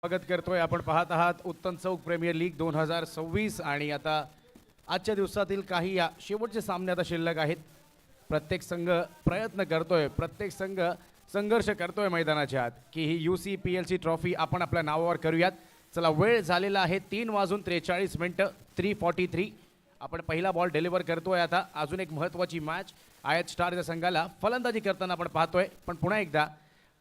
स्वागत करतोय आपण पाहत आहात उत्तम चौक प्रीमियर लीग 2026 आणि आता आजच्या दिवसातील काही या शेवटचे सामने आता शिल्लक आहेत। प्रत्येक संघ प्रयत्न करतोय, प्रत्येक संघ संघर्ष करतोय मैदानाच्या आत की ही UCPL ची ट्रॉफी आपण आपल्या नावावर करूयात। चला वेळ झालेला आहे 3:43 3:43। आपण पहिला बॉल डिलिव्हर करतोय। आता अजून एक महत्त्वाची मॅच आयत स्टारच्या संघाला फलंदाजी करताना आपण पाहतोय। पण पुन्हा एकदा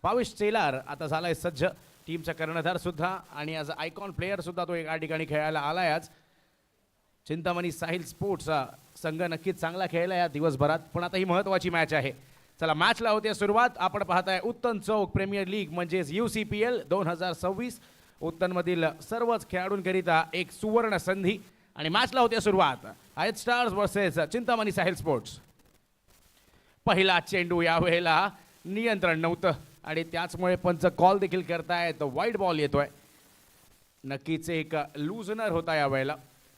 भावेश चेलार आता झालाय सज्ज, टीमचा कर्णधार सुद्धा आणि ॲज आयकॉन प्लेयर सुद्धा तो एका ठिकाणी खेळायला आलाय। आज चिंतामणी साहिल स्पोर्ट्सचा संघ नक्कीच चांगला खेळला या दिवसभरात, पण आता ही महत्त्वाची मॅच आहे। चला मॅचला होते सुरुवात। आपण पाहताय उत्तम चौक प्रीमियर लीग म्हणजेच UCPL 2026 उत्तनमधील सर्वच खेळाडूंकरिता एक सुवर्ण संधी आणि मॅचला होते सुरुवात। आयत stars versus Chintamani Sahil sports. पहिला चेंडू यावेळेला नियंत्रण नव्हतं आणि त्याचमुळे पंच कॉल देखील करतायत। वाईड बॉल येतोय, नक्कीच एक लूजनर होता यावेळेला।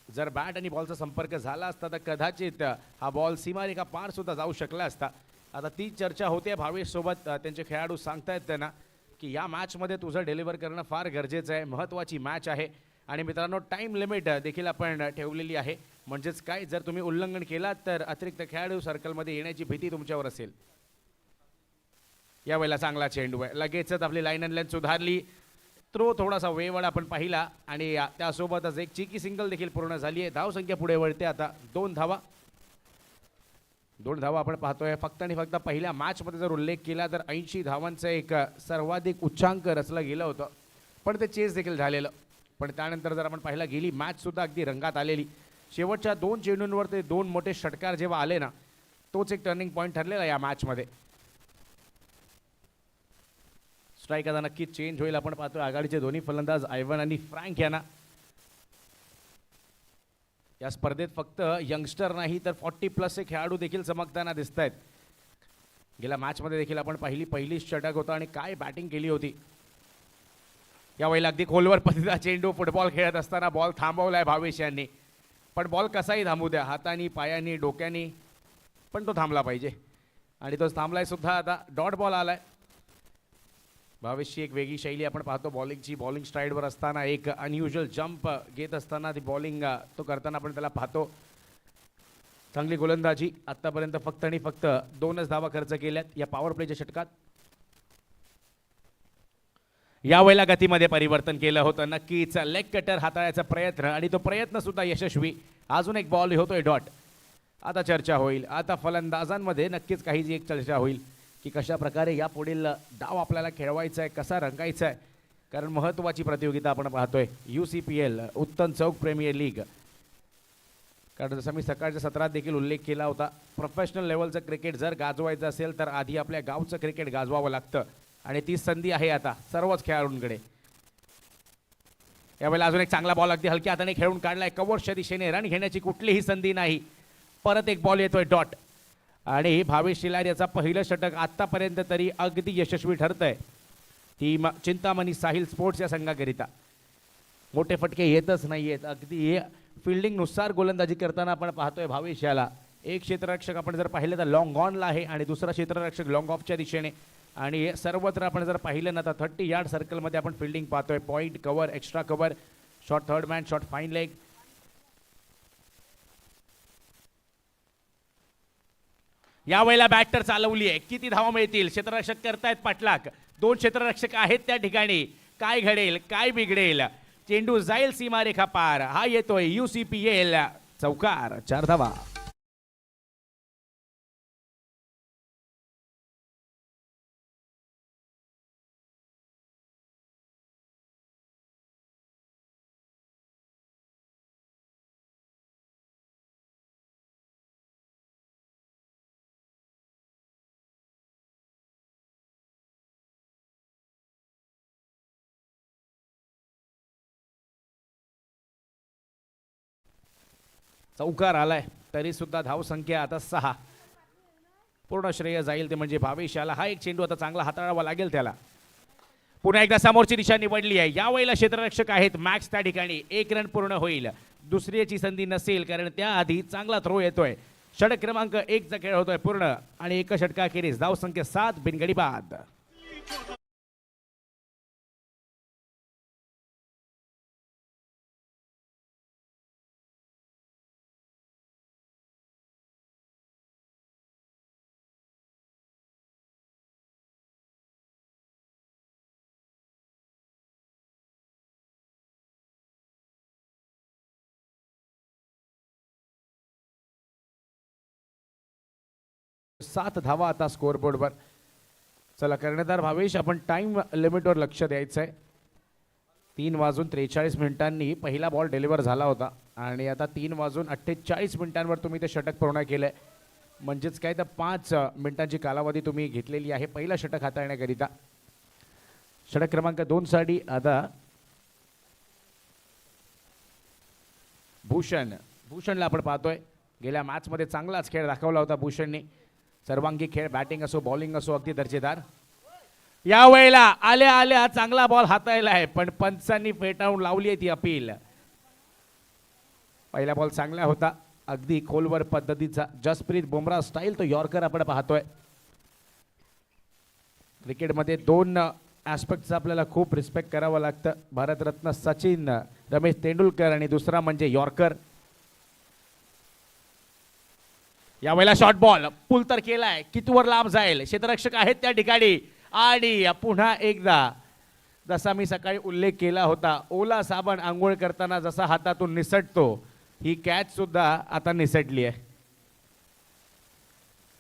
जर बॅट आणि बॉलचा संपर्क झाला असता तर कदाचित हा बॉल सीमारेखा पार सुद्धा जाऊ शकला असता। आता ती चर्चा होते भावेश सोबत, त्यांचे खेळाडू सांगतायत त्यांना की या मॅचमध्ये तुझं डिलिव्हर करणं फार गरजेचं आहे, महत्त्वाची मॅच आहे। आणि मित्रांनो टाइम लिमिट देखील आपण ठेवलेली आहे, म्हणजेच काय जर तुम्ही उल्लंघन केलात तर अतिरिक्त खेळाडू सर्कलमध्ये येण्याची भीती तुमच्यावर असेल। यावेळेला चांगला चेंडू आहे, लगेचच आपली लाईन अँड लेंथ सुधारली। थ्रो थोडासा वेवड आपण पाहिला आणि त्यासोबतच एक चिकी सिंगल देखील पूर्ण झाली आहे। धावसंख्या पुढे वळते आता 2 धावा। 2 धावा आपण पाहतोय। फक्त आणि फक्त पहिल्या मॅचमध्ये जर उल्लेख केला तर 80 धावांचं एक सर्वाधिक उच्चांक रचलं गेलं होतं, पण ते चेस देखील झालेलं। पण त्यानंतर जर आपण पाहिला गेली मॅच सुद्धा अगदी रंगात आलेली। शेवटच्या 2 चेंडूंवर ते 2 मोठे षटकार जेव्हा आले ना, तोच एक टर्निंग पॉईंट ठरलेला या मॅचमध्ये। स्ट्राईक आता नक्कीच चेंज होईल। आपण पाहतोय आघाडीचे दोन्ही फलंदाज आयवन आणि फ्रँक यांना या स्पर्धेत फक्त यंगस्टर नाही तर 40+ चे खेळाडू देखील चमकताना दिसत आहेत। गेल्या मॅचमध्ये देखील आपण पहिली षटक होता आणि काय बॅटिंग केली होती। यावेळेला अगदी खोलवर पतीचा चेंडू, फुटबॉल खेळत असताना बॉल थांबवलाय भावेश यांनी। पण बॉल कसाही थांबू द्या, हातानी पायानी डोक्यानी, पण तो थांबला पाहिजे आणि तो थांबलाय सुद्धा। आता डॉट बॉल आलाय। भावेशची एक वेगळी शैली आपण पाहतो बॉलिंगची। बॉलिंग स्ट्राईडवर असताना एक अनयुजुअल जंप घेत असताना ती बॉलिंग तो करताना आपण त्याला पाहतो। चांगली गोलंदाजी आतापर्यंत फक्त आणि फक्त 2च धावा खर्च केल्यात या पॉवर प्लेच्या षटकात। यावेळेला गतीमध्ये परिवर्तन केलं होतं, नक्कीच लेग कटर हाताळायचा प्रयत्न आणि तो प्रयत्न सुद्धा यशस्वी। अजून एक बॉल होतोय डॉट। आता चर्चा होईल, आता फलंदाजांमध्ये नक्कीच काही एक चर्चा होईल की कशा प्रकारे या पुढील डाव आपल्याला खेळवायचा आहे, कसा रंगायचा आहे, कारण महत्त्वाची प्रतियोगिता आपण पाहतोय UCPL उत्तम चौक प्रीमियर लीग। कारण जसं मी सकाळच्या सत्रात देखील उल्लेख केला होता, प्रोफेशनल लेवलचं क्रिकेट जर गाजवायचं असेल तर आधी आपल्या गावचं क्रिकेट गाजवावं लागतं आणि ती संधी आहे आता सर्वच खेळाडूंकडे। यावेळेला अजून एक चांगला बॉल अगदी हलक्या हाताने खेळून काढलाय कव्हरच्या दिशेने, रन घेण्याची कुठलीही संधी नाही। परत एक बॉल येतोय डॉट आणि भावेश शिलार याचा पहिलं षटक आतापर्यंत तरी अगदी यशस्वी ठरतंय टीम चिंतामणी साहिल स्पोर्ट्स या संघाकरिता। मोठे फटके येतच नाहीयेत, अगदी फिल्डिंगनुसार गोलंदाजी करताना आपण पाहतोय भावेश याला। एक क्षेत्ररक्षक आपण जर पाहिलं तर लॉंग ऑनला आहे आणि दुसरा क्षेत्ररक्षक लॉंग ऑफच्या दिशेने, आणि सर्वत्र आपण जर पाहिलं ना तर 30 यार्ड सर्कलमध्ये आपण फिल्डिंग पाहतोय। Point cover, extra cover, short third man, short fine leg. यावेळेला बॅटर चालवली आहे, किती धावा मिळतील? क्षेत्ररक्षक करतायत पाठलाग, 2 क्षेत्ररक्षक आहेत त्या ठिकाणी। काय घडेल, काय बिघडेल? चेंडू जाईल सीमारेखा पार। हा येतोय UCPL चौकार, 4 धावा। चौकार आलाय तरी सुद्धा धावसंख्या आता 6। पूर्ण श्रेय जाईल ते म्हणजे भावेश याला। हा एक चेंडू आता चांगला हाताळावा लागेल त्याला। पुन्हा एकदा समोरची दिशा निवडली आहे। यावेळेला क्षेत्ररक्षक आहेत मॅक्स त्या ठिकाणी, 1 रन पूर्ण होईल। दुसऱ्याची संधी नसेल कारण त्याआधी चांगला थ्रो येतोय। षटक क्रमांक 1 चा खेळ होतोय पूर्ण आणि एका षटकाखेरीज धावसंख्या 7 बिनगडी बाद। 7 धावा आता स्कोअर बोर्डवर. चला कर्णधार भावेश, आपण टाइम लिमिटवर लक्ष द्यायचं आहे. 3:43 पहिला बॉल डिलिव्हर झाला होता आणि आता 3:48 तुम्ही ते षटक पूर्ण केलंय. म्हणजेच काय तर 5 मिनिटांची कालावधी तुम्ही घेतलेली आहे पहिला षटक हाताळण्याकरिता. षटक क्रमांक 2 साठी आता भूषणला आपण पाहतोय. गेल्या मॅचमध्ये चांगलाच खेळ दाखवला होता भूषणने. सर्वांगी खेळ, बॅटिंग असो बॉलिंग असो अगदी दर्जेदार. या वेळेला आल्या आल्या चांगला बॉल हाताळला आहे पण पंचांनी फेटाळून लावली आहे ती अपील. पहिला बॉल चांगला होता अगदी खोलवर पद्धतीचा. जसप्रीत बुमराह स्टाईल तो यॉर्कर आपण पाहतोय. क्रिकेटमध्ये 2 ॲस्पेक्टचा आपल्याला खूप रिस्पेक्ट करावं लागतं. भारतरत्न सचिन, रमेश तेंडुलकर आणि दुसरा म्हणजे यॉर्कर. यावेळेला शॉर्ट बॉल पुल तर केलाय, कितीवर लांब जाईल, क्षेत्ररक्षक आहेत त्या ठिकाणी. आणि पुन्हा एकदा जसा मी सकाळी उल्लेख केला होता, ओला साबण आंघोळ करताना जसा हातातून निसटतो, ही कॅच सुद्धा आता निसटली आहे.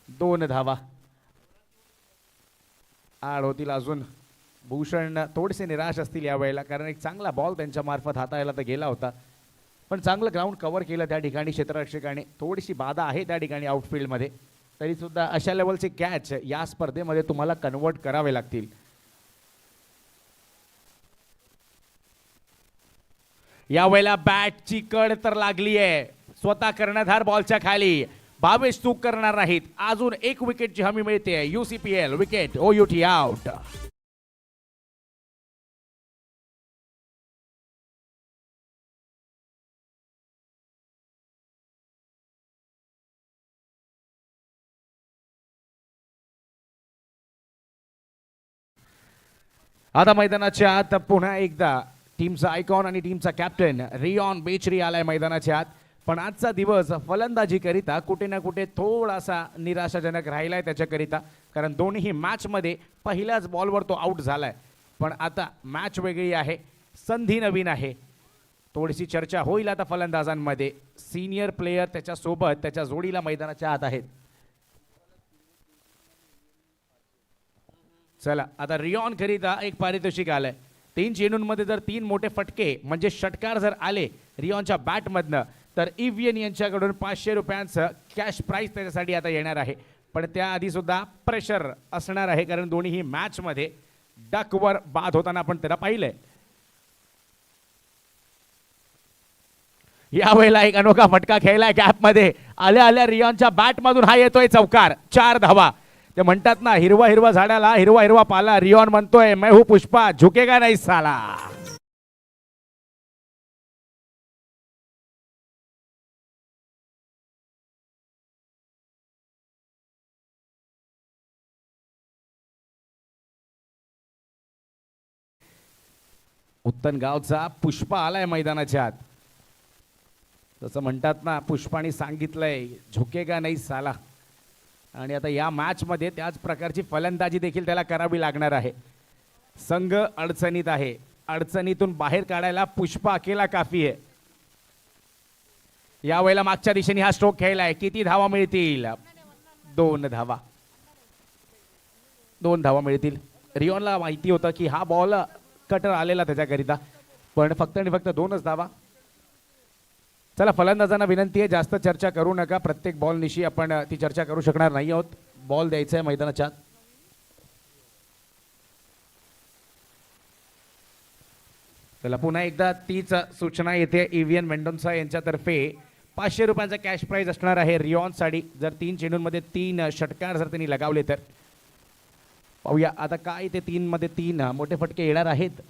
2 धावा आड होतील अजून. भूषण थोडेसे निराश असतील यावेळेला कारण एक चांगला बॉल त्यांच्या मार्फत हाताळला तर गेला होता पण चांगलं ग्राउंड कव्हर केलं त्या ठिकाणी क्षेत्ररक्षकाने. थोडीशी बाधा आहे त्या ठिकाणी आउटफील्डमध्ये, तरी सुद्धा अशा लेवलचे कॅच या स्पर्धेमध्ये तुम्हाला कन्वर्ट करावे लागतील. यावेळेला बॅटची कड तर लागली आहे. स्वतः कर्णधार बॉलच्या खाली. भावेश चूक करणार नाहीत. अजून एक विकेटची हमी मिळते. UCPL wicket, OUT out. आता मैदानाच्या आत पुन्हा एकदा टीमचा आयकॉन आणि टीमचा कॅप्टन रियॉन बेचरी आलाय मैदानाच्या आत. पण आजचा दिवस फलंदाजीकरिता कुठे ना कुठे थोडासा निराशाजनक राहिलाय त्याच्याकरिता, कारण दोन्ही मॅचमध्ये पहिल्याच बॉलवर तो आउट झालाय. पण आता मॅच वेगळी आहे, संधी नवीन आहे. थोडीशी चर्चा होईल आता फलंदाजांमध्ये. सिनियर प्लेयर त्याच्यासोबत त्याच्या जोडीला मैदानाच्या आत आहेत. चला आता रियॉन करिता एक पारितोषिक आलंय. 3 चेंडूंमध्ये जर 3 मोठे फटके म्हणजे षटकार जर आले रियॉनच्या बॅटमधनं तर इव्हियन यांच्याकडून 500 रुपयांचं कॅश प्राइज त्याच्यासाठी आता येणार आहे. पण त्याआधी सुद्धा प्रेशर असणार आहे कारण दोन्ही मॅचमध्ये डकवर बाद होताना आपण त्याला पाहिलंय. यावेळेला एक अनोखा फटका खेळलाय गॅपमध्ये. आल्या आल्या रियॉनच्या बॅटमधून हा येतोय चौकार. 4 धावा. ते म्हणतात ना, हिरवा हिरवा झाडाला हिरवा हिरवा पाला. रियॉन म्हणतोय मैं हूं पुष्पा, झुकेगा नहीं साला. उत्तन गावचा पुष्पा आलाय मैदानाच्या आत. जसं म्हणतात ना, पुष्पाने सांगितलंय झुकेगा नहीं साला. आणि आता या मॅचमध्ये त्याच प्रकारची फलंदाजी देखील त्याला करावी लागणार आहे. संघ अडचणीत आहे, अडचणीतून बाहेर काढायला पुष्पा अकेला काफी आहे. यावेळेला मागच्या दिशेने हा स्ट्रोक खेळलाय. किती धावा मिळतील? 2 धावा. 2 धावा मिळतील. रियॉनला माहिती होतं की हा बॉल कटर आलेला त्याच्याकरिता, पण फक्त आणि फक्त 2च धावा. चला फलंदाजांना विनंती आहे, जास्त चर्चा करू नका. प्रत्येक बॉल निशी आपण ती चर्चा करू शकणार नाही आहोत. बॉल द्यायचा आहे मैदानाच्या. चला पुन्हा एकदा तीच सूचना येते इव्हियन मेंडोन्सा यांच्यातर्फे. 500 रुपयांचा कॅश प्राइज असणार आहे रियॉनसाठी जर 3 चेंडूंमध्ये 3 षटकार जर त्यांनी लगावले तर. पाहूया आता काय ते 3 मध्ये 3 मोठे फटके येणार आहेत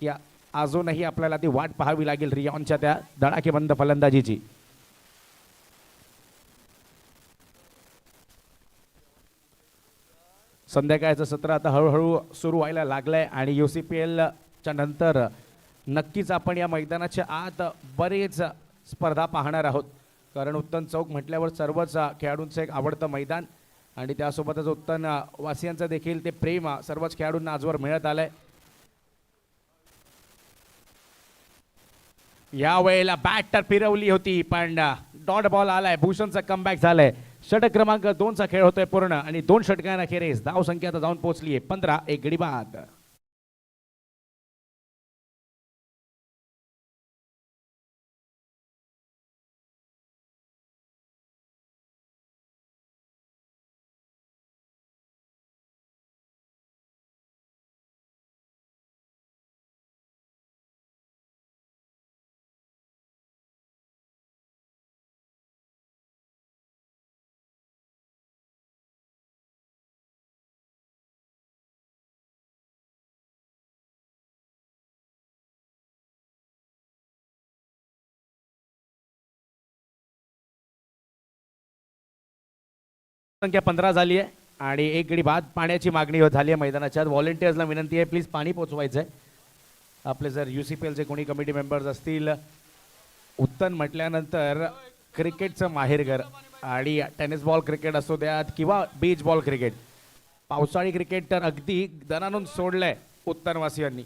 की अजूनही आपल्याला ती वाट पाहावी लागेल रियॉनच्या त्या धडाकेबंद फलंदाजीची. संध्याकाळचं सत्र आता हळूहळू सुरू व्हायला लागलंय आणि UCPL च्या नंतर नक्कीच आपण या मैदानाच्या आत बरेच स्पर्धा पाहणार आहोत. कारण उत्तन चौक म्हटल्यावर सर्वच खेळाडूंचं एक आवडतं मैदान आणि त्यासोबतच उत्तन वासियांचं देखील ते प्रेम सर्वच खेळाडूंना आजवर मिळत आलंय. या वेळेला बॅट तर फिरवली होती पण डॉट बॉल आलाय. भूषणचा कमबॅक झालाय. षटक क्रमांक 2 चा खेळ होतोय पूर्ण आणि 2 षटकांअखेरीस धाव संख्या आता जाऊन पोहोचली आहे 15. एक गडी बाद. संख्या 15 झाली आहे आणि एक गडी बाद. पाण्याची मागणी झाली आहे मैदानाच्या. व्हॉलेंटियर्सला विनंती आहे प्लीज पाणी पोचवायचं आहे. आपले जर UCPLचे कोणी कमिटी मेंबर्स असतील. उत्तन म्हटल्यानंतर क्रिकेटचं माहेरघर आणि टेनिस बॉल क्रिकेट असो द्यात किंवा बीच बॉल क्रिकेट, पावसाळी क्रिकेट तर अगदी दणानून सोडलंय उत्तनवासियांनी.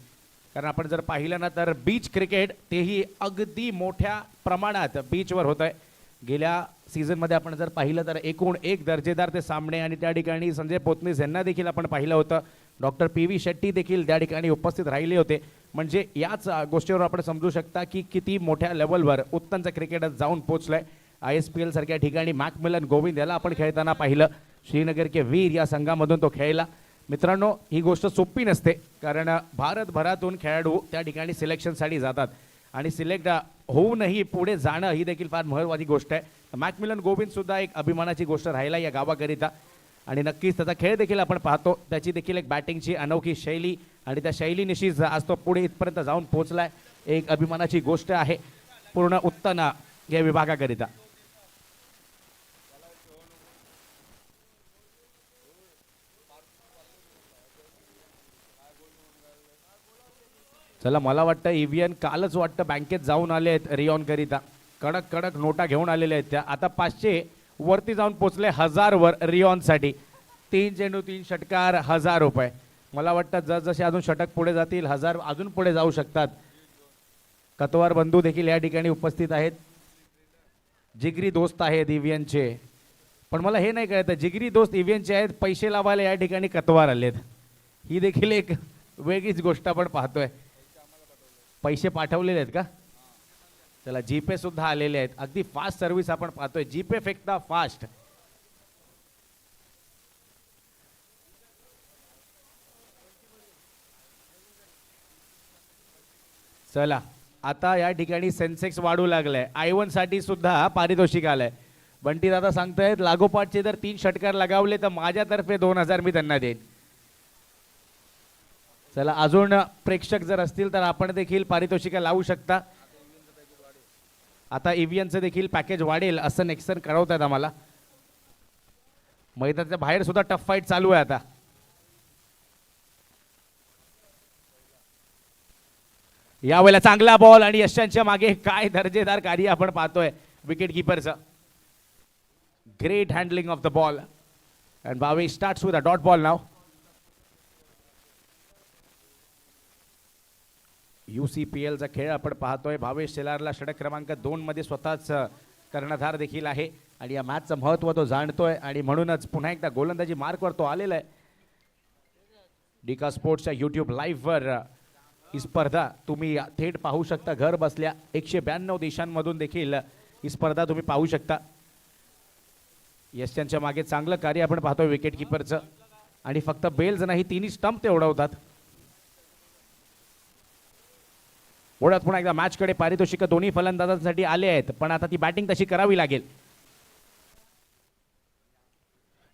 कारण आपण जर पाहिलं ना तर बीच क्रिकेट तेही अगदी मोठ्या प्रमाणात बीचवर होत आहे. गेल्या सीझनमध्ये आपण जर पाहिलं तर एकूण एक दर्जेदार ते सामने आणि त्या ठिकाणी संजय पोतनीस यांना देखील आपण पाहिलं होतं. डॉक्टर PV शेट्टी देखील त्या ठिकाणी उपस्थित राहिले होते. म्हणजे याच गोष्टीवर आपण समजू शकता की किती मोठ्या लेवलवर उत्तनचं क्रिकेट जाऊन पोहोचलंय. ISPL सारख्या ठिकाणी मॅकमिलन गोविंद याला आपण खेळताना पाहिलं. श्रीनगर के वीर या संघामधून तो खेळला. मित्रांनो ही गोष्ट सोपी नसते कारण भारतभरातून खेळाडू त्या ठिकाणी सिलेक्शनसाठी जातात आणि सिलेक्ट होऊनही पुढे जाणं ही देखील फार महत्त्वाची गोष्ट आहे. मॅकमिलन गोविंद सुद्धा एक अभिमानाची गोष्ट राहिला या गावाकरिता आणि नक्कीच त्याचा खेळ देखील आपण पाहतो. त्याची देखील एक बॅटिंगची अनोखी शैली आणि त्या शैलीनिशीच आज तो पुढे इथपर्यंत जाऊन पोहोचलाय. एक अभिमानाची गोष्ट आहे पूर्ण उत्तन या विभागाकरिता. चला मला वाटतं EVN कालच वाटतं बँकेत जाऊन आले आहेत रिऑन करिता. कडक कडक नोटा घेऊन आलेल्या आहेत त्या. आता 500 वरती जाऊन पोचले 1000 वर रिऑनसाठी. 3 चेंडू 3 षटकार 1000 रुपये. मला वाटतं जसजसे अजून षटक पुढे जातील 1000 अजून पुढे जाऊ शकतात. कतवार बंधू देखील या ठिकाणी उपस्थित आहेत. जिगरी दोस्त आहेत EVNचे. पण मला हे नाही कळत जिगरी दोस्त EVNचे आहेत पैसे लावायला या ठिकाणी कतवार आलेत. ही देखील एक वेगळीच गोष्ट आपण पाहतोय. पैसे पाठवलेले आहेत का? चला जीपे सुद्धा आलेले आहेत. अगदी फास्ट सर्व्हिस आपण पाहतोय. जीपे फेकता फास्ट. चला आता या ठिकाणी सेन्सेक्स वाढू लागलाय. I1 साठी सुद्धा पारितोषिक आलंय. बंटी दादा सांगतायत लागोपाठचे जर 3 षटकार लगावले तर माझ्यातर्फे 2000 मी त्यांना देईन. चला अजून प्रेक्षक जर असतील तर आपण देखील पारितोषिक लावू शकता. आता EVNचं देखील पॅकेज वाढेल असं नेक्सन कळवतात आम्हाला. मैदानाच्या बाहेर सुद्धा टफ फाईट चालू आहे आता. यावेळेला चांगला बॉल आणि यशांच्या मागे काय दर्जेदार कार्य आपण पाहतोय विकेट कीपरचं. Great handling of the ball and Bhavesh starts with a dot ball नाव. UCPLचा खेळ आपण पाहतोय. भावेश शेलारला षटक क्रमांक 2 मध्ये स्वतःच कर्णधार देखील आहे आणि या मॅचचं महत्त्व तो जाणतोय आणि म्हणूनच पुन्हा एकदा गोलंदाजी मार्कवर तो आलेला आहे. डिका स्पोर्ट्सच्या YouTube लाईव्हवर ही स्पर्धा तुम्ही थेट पाहू शकता. घर बसल्या 192 देशांमधून देखील ही स्पर्धा तुम्ही पाहू शकता. यशांच्या मागे चांगलं कार्य आपण पाहतोय विकेट कीपरचं आणि फक्त बेल्स नाही तिन्ही स्टंप ते उडवतात. ओढत पुन्हा एकदा मॅचकडे पारितोषिक दोन्ही फलंदाजांसाठी आले आहेत पण आता ती बॅटिंग तशी करावी लागेल.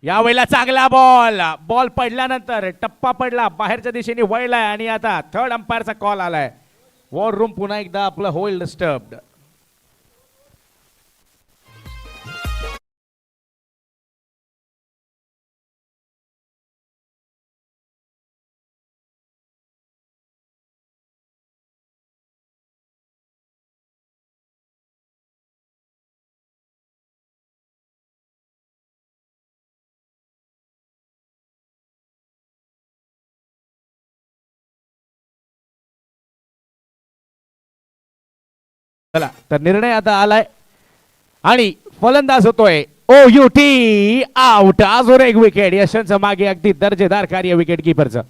यावेळेला चांगला बॉल. बॉल पडल्यानंतर टप्पा पडला बाहेरच्या दिशेने वळलाय आणि आता थर्ड अंपायरचा कॉल आलाय. वॉर रूम पुन्हा एकदा आपलं होल्ड डिस्टर्ब्ड. चला तर निर्णय आता आलाय आणि फलंदाज होतोय ओ यू टी आउट. अजून एक विकेट यशांच्या मागे अगदी दर्जेदार कार्य विकेट किपरचं.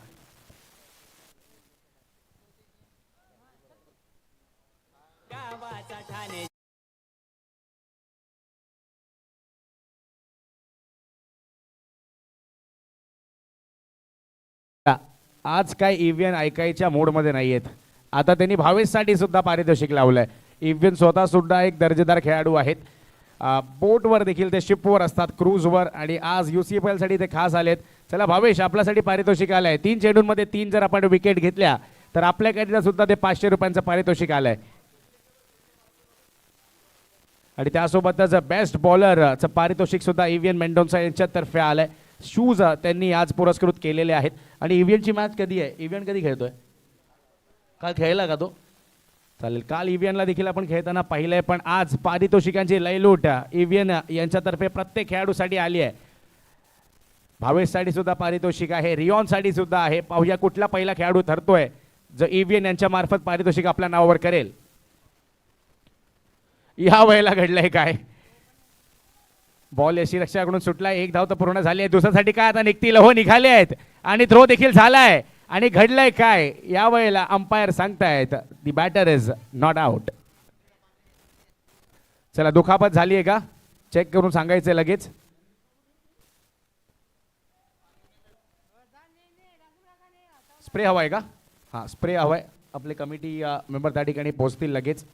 आज काय इव्हीएन ऐकायच्या मूडमध्ये नाहीयेत. आता त्यांनी भावेशसाठी सुद्धा पारितोषिक लावलंय. इव्हीएन स्वतः सुद्धा एक दर्जेदार खेळाडू आहेत. बोटवर देखील ते शिपवर असतात, क्रूजवर, आणि आज UCFL साठी ते खास आलेत. चला भावेश, आपल्यासाठी पारितोषिक आलंय. 3 चेंडूंमध्ये 3 जर आपण विकेट घेतल्या तर आपल्याकरिता सुद्धा ते 500 रुपयांचं पारितोषिक आलंय. आणि त्यासोबतच बेस्ट बॉलरचं पारितोषिक सुद्धा इव्हीएन मेंडोन्सा यांच्यातर्फे आलंय. शूज त्यांनी आज पुरस्कृत केलेले आहेत. आणि इव्हीएनची मॅच कधी आहे? इव्हीएन कधी खेळतोय? काल खेळला का तो? चालेल, काल इव्हीएनला देखील आपण खेळताना पाहिलंय. पण आज पारितोषिकांची लयलूट इव्हीएन यांच्यातर्फे प्रत्येक खेळाडूसाठी आली आहे. भावेशसाठी सुद्धा पारितोषिक आहे, रिओनसाठी सुद्धा आहे. पाहूया कुठला पहिला खेळाडू ठरतोय जो इव्हीएन यांच्या मार्फत पारितोषिक आपल्या नावावर करेल. या वेळेला घडलंय काय? बॉल यष्टीरक्षकाकडून सुटलाय. 1 धाव तर पूर्ण झाली आहे. दुसऱ्यासाठी काय आता निघतील? हो, निघाले आहेत. आणि थ्रो देखील झालाय. आणि घडलंय काय या वेळेला? अंपायर सांगतायत दी बॅटर इज नॉट आउट. चला, दुखापत झाली आहे का चेक करून सांगायचंय लगेच. स्प्रे हवाय का? हां, स्प्रे हवाय. आपले कमिटी मेंबर त्या ठिकाणी पोहोचतील लगेच.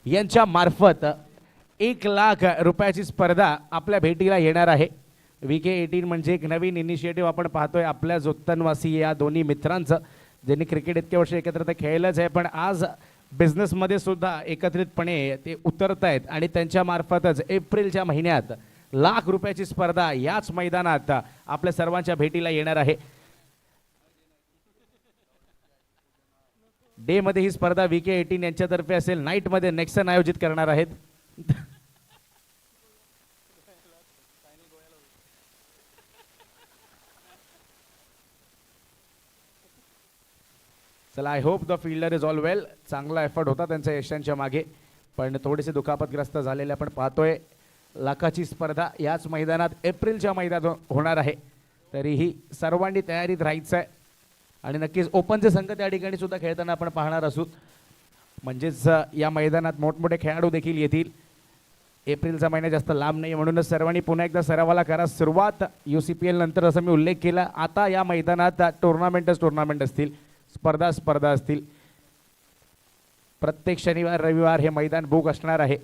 यांच्या मार्फत 1 लाख रुपयाची स्पर्धा आपल्या भेटीला येणार आहे. VK18 म्हणजे एक नवीन इनिशिएटिव्ह आपण पाहतोय आपल्या जोत्तनवासी या दोन्ही मित्रांचं, ज्यांनी क्रिकेट इतके वर्ष एकत्र तर खेळलंच आहे, पण आज बिझनेसमध्ये सुद्धा एकत्रितपणे ते उतरत आहेत. आणि त्यांच्या मार्फतच एप्रिलच्या महिन्यात 1 लाख रुपयाची स्पर्धा याच मैदानात आपल्या सर्वांच्या भेटीला येणार आहे. डे मध्ये ही स्पर्धा VK18 यांच्यातर्फे असेल. नाईट मध्ये नेक्सन आयोजित करणार आहेत. चला, I hope the fielder is all well. चांगला एफर्ट होता त्यांच्या यशांच्या मागे, पण थोडेसे दुखापतग्रस्त झालेले आपण पाहतोय. लाखाची स्पर्धा याच मैदानात एप्रिलच्या मैदानात होणार आहे. तरीही सर्वांनी तयारीत राहायचं आहे. आणि नक्कीच ओपनचे संघ त्या ठिकाणी सुद्धा खेळताना आपण पाहणार असू. म्हणजेच या मैदानात मोठमोठे खेळाडू देखील येतील. एप्रिलचा महिना जास्त लांब नाही, म्हणूनच सर्वांनी पुन्हा एकदा सरावाला करा सुरुवात. UCPL नंतर असं मी उल्लेख केला, आता या मैदानात टुर्नामेंट असतील, स्पर्धा असतील. प्रत्येक शनिवार रविवार हे मैदान बुक असणार आहे.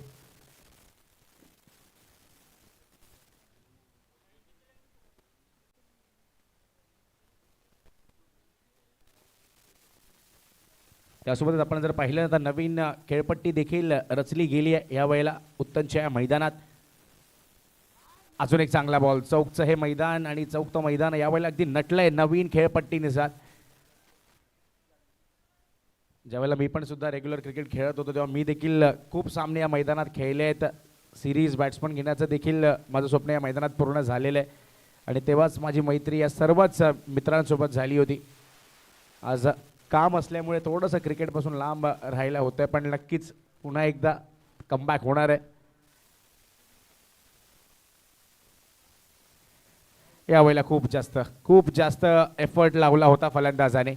त्यासोबतच आपण जर पाहिलं तर नवीन खेळपट्टी देखील रचली गेली आहे या वेळेला उत्तनच्या या मैदानात. अजून एक चांगला बॉल. चौकचं हे मैदान आणि चौकतं मैदान यावेळेला अगदी नटलंय नवीन खेळपट्टीनुसार. ज्यावेळेला मी पण सुद्धा रेग्युलर क्रिकेट खेळत होतो तेव्हा मी देखील खूप सामने या मैदानात खेळले आहेत. सिरीज बॅट्समन घेण्याचं देखील माझं स्वप्न या मैदानात पूर्ण झालेलं आहे. आणि तेव्हाच माझी मैत्री या सर्वच मित्रांसोबत झाली होती. आज काम असल्यामुळे थोडंसं क्रिकेटपासून लांब राहायला होतं, पण नक्कीच पुन्हा एकदा कमबॅक होणार आहे. यावेळेला खूप जास्त एफर्ट लावला होता फलंदाजाने.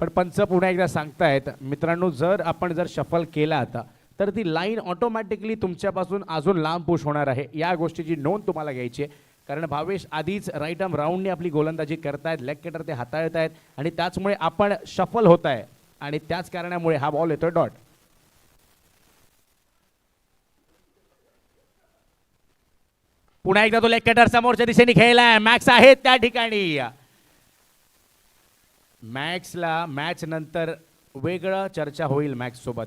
पण पंच पुन्हा एकदा सांगतायत मित्रांनो, जर आपण शफल केला आता तर ती लाईन ऑटोमॅटिकली तुमच्यापासून अजून लांब पुश होणार आहे. या गोष्टीची नोंद तुम्हाला घ्यायची आहे. कारण भावेश आधीच राईट आर्म राऊंडने आपली गोलंदाजी करतायत, लेग कटर ते हाताळत आहेत आणि त्याचमुळे आपण शफल होत आहे आणि त्याच कारणामुळे हा बॉल येतोय डॉट. पुन्हा एकदा तो लेग कटर समोरच्या दिशेने खेळलाय. मॅक्स आहेत त्या ठिकाणी. मॅक्सला मॅच नंतर वेगळं चर्चा होईल मॅक्स सोबत,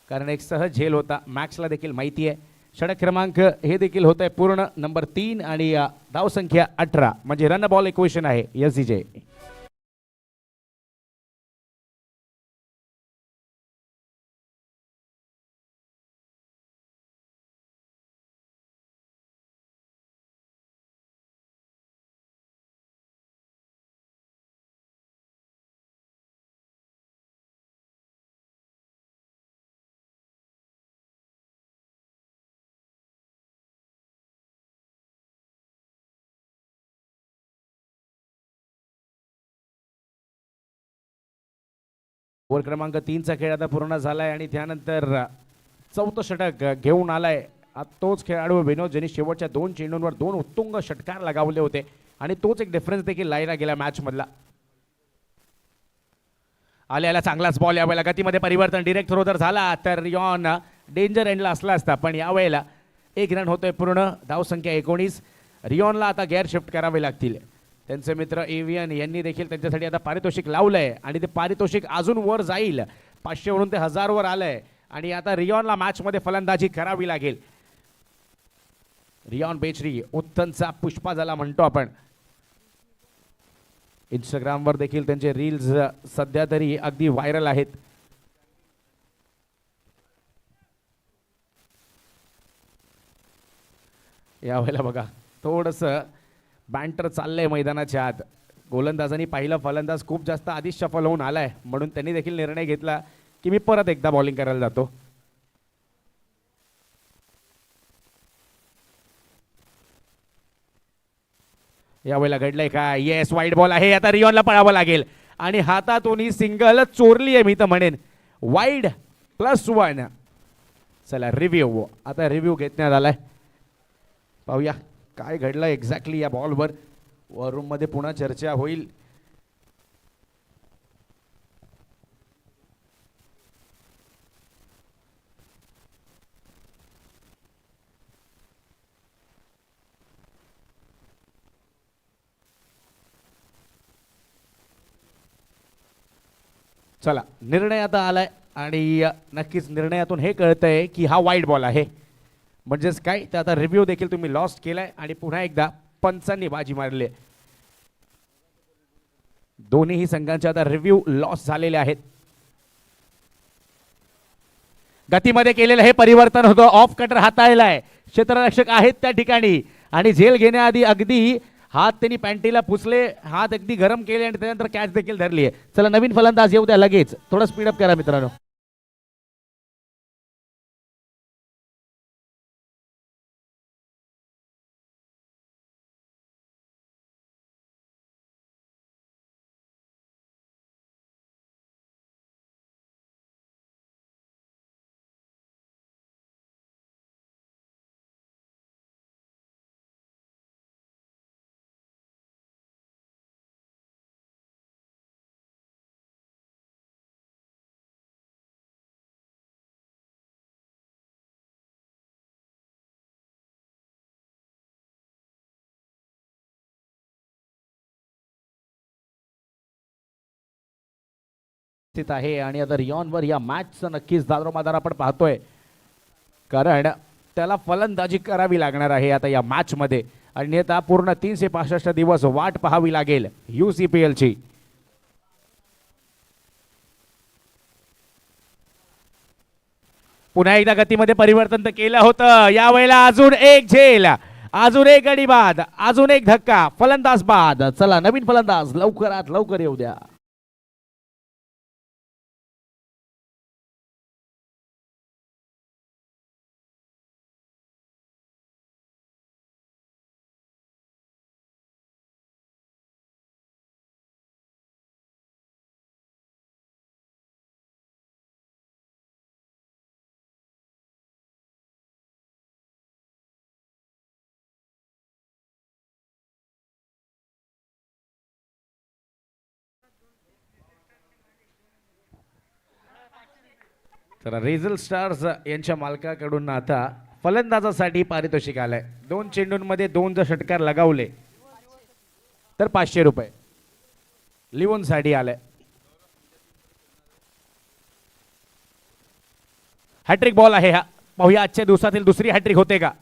कारण एक सहज झेल होता. मॅक्सला देखील माहिती आहे. षटक क्रमांक हे देखील होत आहे पूर्ण नंबर 3 आणि धावसंख्या 18 म्हणजे रन बॉल इक्वेशन आहे. SJ ओव्हर क्रमांक 3चा खेळ आता पूर्ण झालाय आणि त्यानंतर चौथं षटक घेऊन आलाय तोच खेळाडू विनोद ज्यांनी शेवटच्या 2 चेंडूंवर 2 उत्तुंग षटकार लगावले होते आणि तोच एक डिफरन्स देखील लाईला गेला मॅच मधला. आल्याला चांगलाच बॉल यावेळेला गतीमध्ये परिवर्तन डिरेक्ट थ्रो जर झाला तर रियॉन डेंजर एंडला असला असता, पण यावेळेला 1 रन होतोय पूर्ण. धावसंख्या 19. रियॉनला आता गेअर शिफ्ट करावे लागतील. त्यांचे मित्र एव्हियन यांनी देखील त्यांच्यासाठी आता पारितोषिक लावलंय आणि ते पारितोषिक अजून वर जाईल. 500 वरून ते 1000 वर आलंय आणि आता रियॉनला मॅच मध्ये फलंदाजी करावी लागेल. रियॉन बेचरी उत्तनचा पुष्पा ज्याला म्हणतो आपण. इंस्टाग्रामवर देखील त्यांचे रील्स सध्या तरी अगदी व्हायरल आहेत. यावेळेला बघा थोडंसं बॅन्टर चाललंय मैदानाच्या आत. गोलंदाजांनी पाहिलं फलंदाज खूप जास्त आधीच शफल होऊन आलाय, म्हणून त्यांनी देखील निर्णय घेतला की मी परत एकदा बॉलिंग करायला जातो. यावेळेला घडलंय का? येस, वाईड बॉल आहे. आता रियॉनला पळावं लागेल आणि हातातून ही सिंगल चोरली आहे मी तर म्हणेन. वाईड +1. चला रिव्ह्यू, आता रिव्ह्यू घेण्यात आलाय. पाहूया काय घडलं एक्झॅक्टली या बॉलवर. वॉर रूम मध्ये पुन्हा चर्चा होईल. चला निर्णय आता आलाय आणि नक्कीच निर्णयातून हे कळतंय की हा वाईड बॉल आहे. म्हणजेच काय तर आता रिव्ह्यू देखील तुम्ही लॉस्ट केलाय आणि पुन्हा एकदा पंचांनी बाजी मारली. दोन्ही संघांचे आता रिव्ह्यू लॉस झालेले आहेत. गतीमध्ये केलेलं हे परिवर्तन होतं. Off cutter हाताळलाय. क्षेत्ररक्षक आहेत त्या ठिकाणी आणि झेल घेण्याआधी अगदी हात त्यांनी पॅन्टीला पुसले, हात अगदी गरम केले आणि त्यानंतर कॅच देखील धरली आहे. चला नवीन फलंदाज येऊ द्या लगेच. थोडं स्पीडअप करा मित्रांनो. आहे आणि आता रियॉनवर या मॅचचं नक्कीच दारोमदार आपण पाहतोय, कारण त्याला फलंदाजी करावी लागणार आहे आता या मॅच मध्ये. आणि आता पूर्ण 365 दिवस वाट पाहावी लागेल UCPL ची. पुन्हा एकदा गतीमध्ये परिवर्तन तर केलं होतं. यावेळेला अजून एक झेल, अजून एक गडी बाद, अजून एक धक्का, फलंदाज बाद. चला नवीन फलंदाज लवकरात लवकर येऊ द्या. तर रिझल स्टार्स यांच्या मालकाकडून आता फलंदाजासाठी पारितोषिक आलंय. 2 चेंडूंमध्ये 2 जर षटकार लगावले तर 500 रुपये लिओनसाठी आलंय. हॅट्रिक बॉल आहे हा. पाहूया आजच्या दिवसातील दुसरी हॅट्रिक होते का.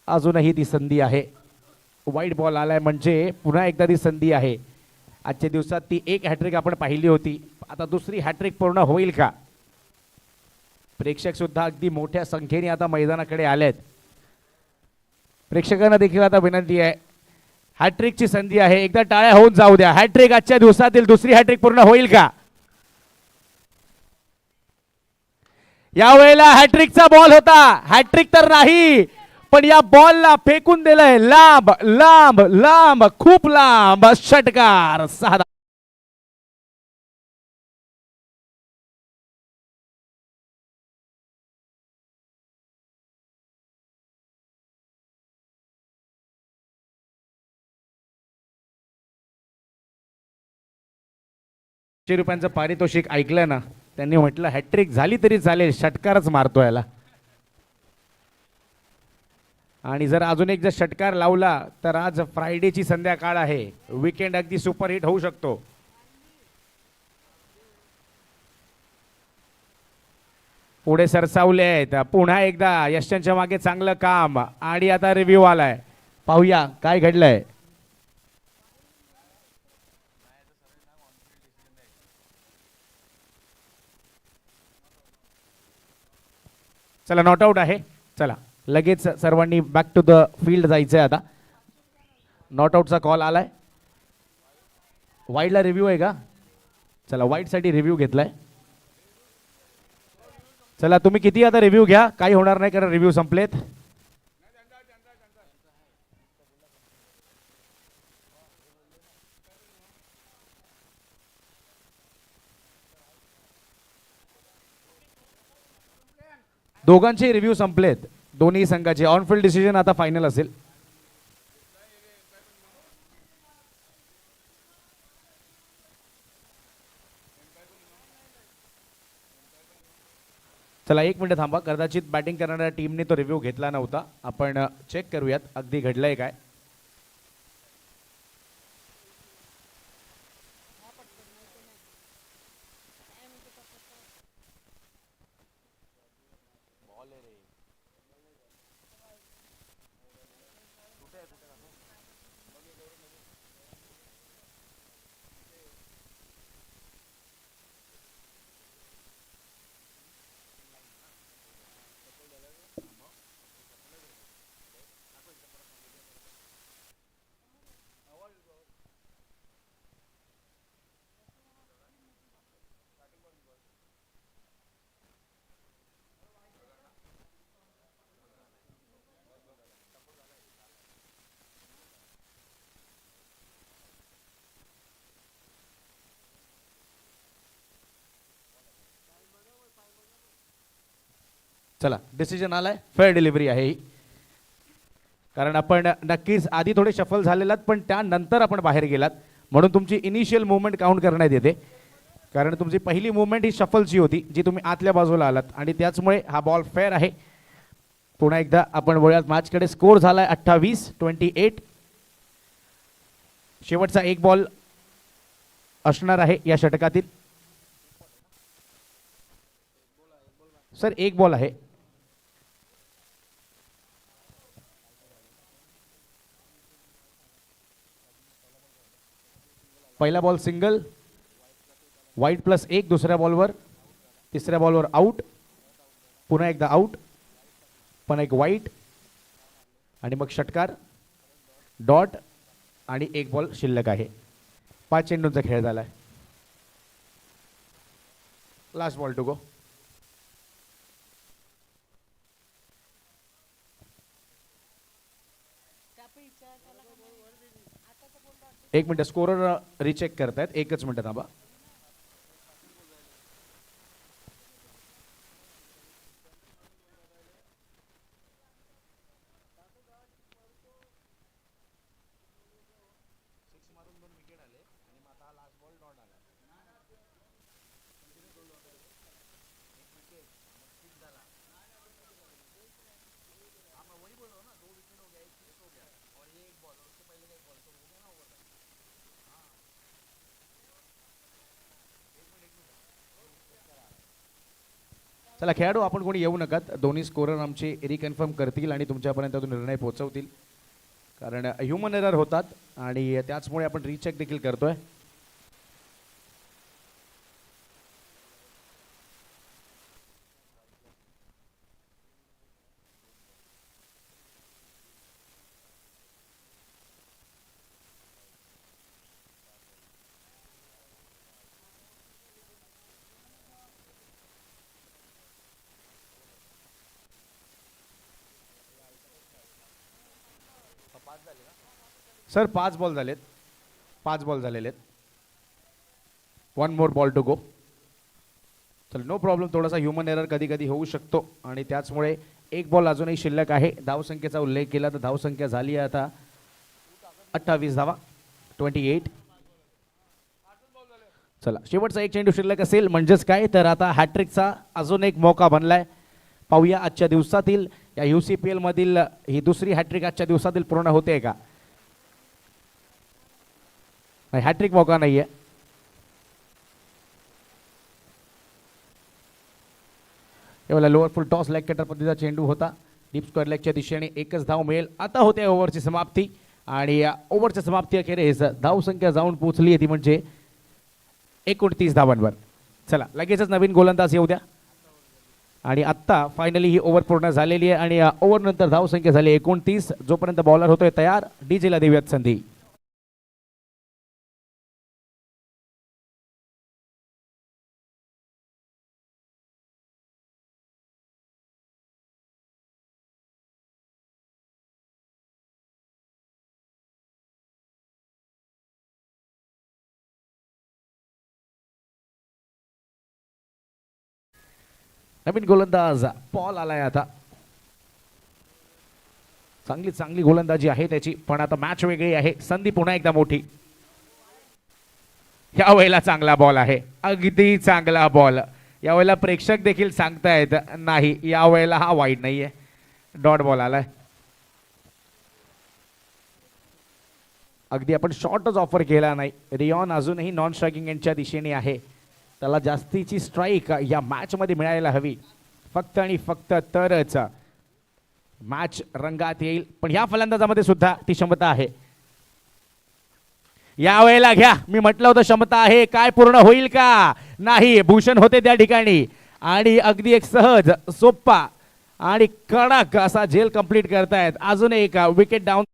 अजूनही ती संधी आहे. वाईट बॉल आलाय म्हणजे पुन्हा एकदा ती संधी आहे. आजच्या दिवसात ती एक हॅट्रिक आपण पाहिली होती. आता दुसरी हॅट्रिक पूर्ण होईल का. प्रेक्षक सुद्धा अगदी मोठ्या संख्येने आता मैदानाकडे आलेत. प्रेक्षकांना देखील आता विनंती आहे, हॅट्रिकची संधी आहे, एकदा टाळ्या होऊन जाऊ द्या. हॅट्रिक आजच्या दिवसातील दुसरी हॅट्रिक पूर्ण होईल का. यावेळेला हॅट्रिकचा बॉल होता. हॅट्रिक तर नाही, पण या बॉलला फेकून दिलंय लांब लांब लांब, खूप लांब षटकार. 6 रुपयांचं पारितोषिक ऐकलं ना, त्यांनी म्हटलं हॅट्रिक झाली तरी चालेल, षटकारच मारतो याला. आणि जर अजून एक जर षटकार लावला तर आज फ्रायडेची संध्याकाळ आहे, वीकेंड अगदी सुपरहिट होऊ शकतो. पुढे सरसावले आहेत, पुन्हा एकदा यशांच्या मागे चांगलं काम आणि आता रिव्ह्यू आलाय. पाहूया काय घडलंय. चला नॉट आउट आहे. चला लगेच सर्वांनी बॅक टू द फील्ड जायचंय आता. नॉट आउटचा कॉल आलाय. वाईडला रिव्ह्यू आहे का? चला वाईडसाठी रिव्ह्यू घेतलाय. चला तुम्ही किती आता रिव्ह्यू घ्या, काही होणार नाही कारण रिव्ह्यू संपलेत. दोघांचे रिव्ह्यू संपलेत, दोन्ही संघाचे. ऑनफिल्ड डिसिजन आता फायनल असेल. चला एक मिनिट थांबा, कदाचित बॅटिंग करणाऱ्या टीमने तो रिव्ह्यू घेतला नव्हता. आपण चेक करूयात अगदी घडलंय काय. चला डिसिजन आलाय, फेअर डिलिव्हरी आहे ही. कारण आपण नक्कीच आधी थोडे शफल झालेलात, पण त्यानंतर आपण बाहेर गेलात म्हणून तुमची इनिशियल मुवमेंट काउंट करण्यात येते. कारण तुमची पहिली मुवमेंट ही शफलची होती, जी तुम्ही आतल्या बाजूला आलात आणि त्याचमुळे हा बॉल फेअर आहे. पुन्हा एकदा आपण वळूयात मॅचकडे. स्कोर झालाय 28-28. शेवटचा एक बॉल असणार आहे या षटकातील. सर एक बॉल आहे. पहिला बॉल सिंगल, वाईट +1 दुसऱ्या बॉलवर, तिसऱ्या बॉलवर आउट, पुन्हा एकदा आउट, पण एक वाईट आणि मग षटकार, डॉट आणि एक बॉल शिल्लक आहे. 5 चेंडूंचा खेळ झालाय. Last ball to go. एक मिनिट, स्कोरर रिचेक करतायत, एकच मिनिट थांबा. चला खेळाडू आपण कोणी येऊ नका, दोन्ही स्कोरर आमचे रिकन्फर्म करतील आणि तुमच्यापर्यंत तो निर्णय पोहोचवतील. कारण ह्युमन एरर होतात आणि त्याचमुळे आपण रीचेक देखील करतोय. सर 5 बॉल झालेत, 5 बॉल झालेले आहेत. 1 मोर बॉल टू गो. चल नो प्रॉब्लेम, थोडासा ह्युमन एरर कधी कधी होऊ शकतो आणि त्याचमुळे एक बॉल अजूनही शिल्लक आहे. धावसंख्येचा उल्लेख केला तर धावसंख्या झाली आहे आता 28 धावा, 28. चला शेवटचा एक चेंडू शिल्लक असेल म्हणजेच काय तर आता हॅट्रिकचा अजून एक मौका बनलाय. पाहूया आजच्या दिवसातील या UCPL मधील ही दुसरी हॅट्रिक आजच्या दिवसातील पूर्ण होते का. नाही हॅट्रिक मौका नाहीये. एवढा लोअर फुल टॉस लेग कटर पद्धतीचा चेंडू होता. डीप स्क्वेअर लेगच्या दिशेने एकच धाव मिळेल. आता होते ओव्हरची समाप्ती आणि या ओव्हरच्या समाप्ती अखेरीस धावसंख्या जाऊन पोहोचली आहे ती म्हणजे 29 धावांवर. चला लगेचच नवीन गोलंदाज येऊ द्या. आणि आत्ता फायनली ही ओव्हर पूर्ण झालेली आहे आणि या ओव्हर नंतर धावसंख्या झाली 29. जोपर्यंत बॉलर होतोय तयार डीजेला देऊयात संधी. नवीन गोलंदाज पॉल आलाय. आता चांगली चांगली गोलंदाजी आहे त्याची पण आता मॅच वेगळी आहे. संधी पुन्हा एकदा मोठी. या वेळेला चांगला बॉल आहे. अगदी चांगला बॉल. यावेळेला प्रेक्षक देखील सांगतायत नाही या वेळेला हा वाईड नाहीये. डॉट बॉल आलाय. अगदी आपण शॉर्टच ऑफर केला नाही. रियॉन अजूनही नॉन स्ट्रायकिंग यांच्या दिशेने आहे. त्याला जास्तीची स्ट्राईक या मॅच मध्ये मिळायला हवी. फक्त आणि फक्त तरच मॅच रंगात येईल. पण या फलंदाजामध्ये सुद्धा ती क्षमता आहे. या वेळेला घ्या. मी म्हटलं होतं क्षमता आहे. काय पूर्ण होईल का. नाही. भूषण होते त्या ठिकाणी आणि अगदी एक सहज सोप्पा आणि कडक असा झेल कंप्लीट करतायत. अजून एक विकेट डाऊन.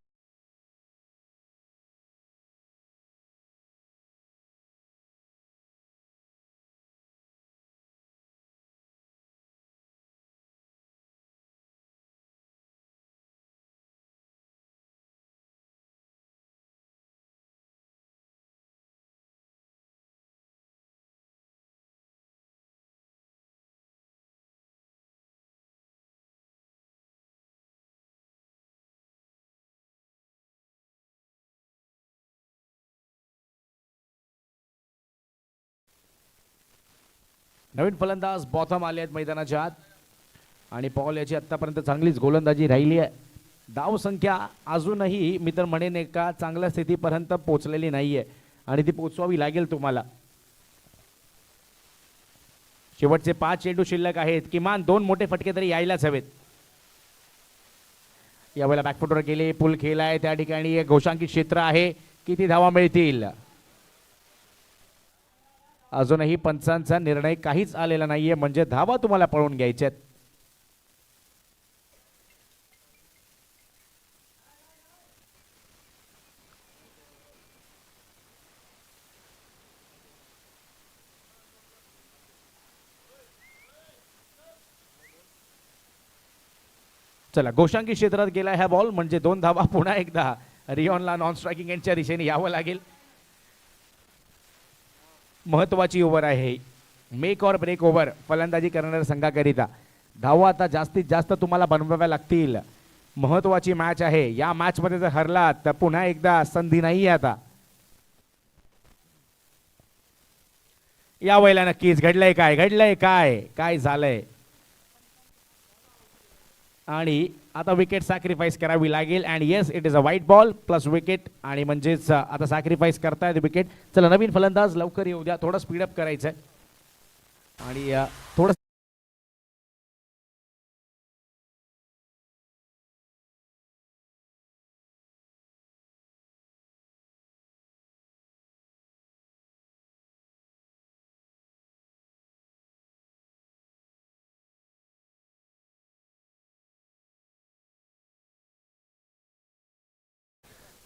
नवीन फलंदाज बॉथम आले आहेत मैदानाच्या आत आणि पॉल याची आतापर्यंत चांगलीच गोलंदाजी राहिली आहे. धाव संख्या अजूनही मी तर म्हणेन एका चांगल्या स्थितीपर्यंत पोहोचलेली नाहीये आणि ती पोहोचवावी लागेल तुम्हाला. शेवटचे 5 चेंडू शिल्लक आहेत. किमान 2 मोठे फटके तरी यायलाच हवेत. यावेळेला बॅकफुटवर गेले. पुल खेळाय त्या ठिकाणी एक घोषांकित क्षेत्र आहे. किती धावा मिळतील. अजूनही पंचांचा निर्णय काहीच आलेला नाहीये म्हणजे धावा तुम्हाला पळून घ्यायच्यात. चला घोषांकित क्षेत्रात गेला ह्या बॉल म्हणजे 2 धावा. पुन्हा एकदा रियॉनला नॉन स्ट्रायकिंग यांच्या दिशेने यावं लागेल. महत्वाची ओव्हर आहे. मेक ऑर ब्रेक ओव्हर फलंदाजी करणाऱ्या संघाकरिता. धावा आता जास्तीत जास्त तुम्हाला बनवाव्या लागतील. महत्वाची मॅच आहे. या मॅच मध्ये जर हरलात तर पुन्हा एकदा संधी नाही. आता या वेळेला नक्कीच घडलंय काय. घडलंय काय. काय झालंय. आणि आता विकेट सॅक्रिफाईस करावी लागेल. And yes it is a white ball plus wicket आणि म्हणजेच आता सॅक्रिफाईस करतायत विकेट. चला नवीन फलंदाज लवकर येऊ द्या. थोडं स्पीडअप करायचंय आणि थोडं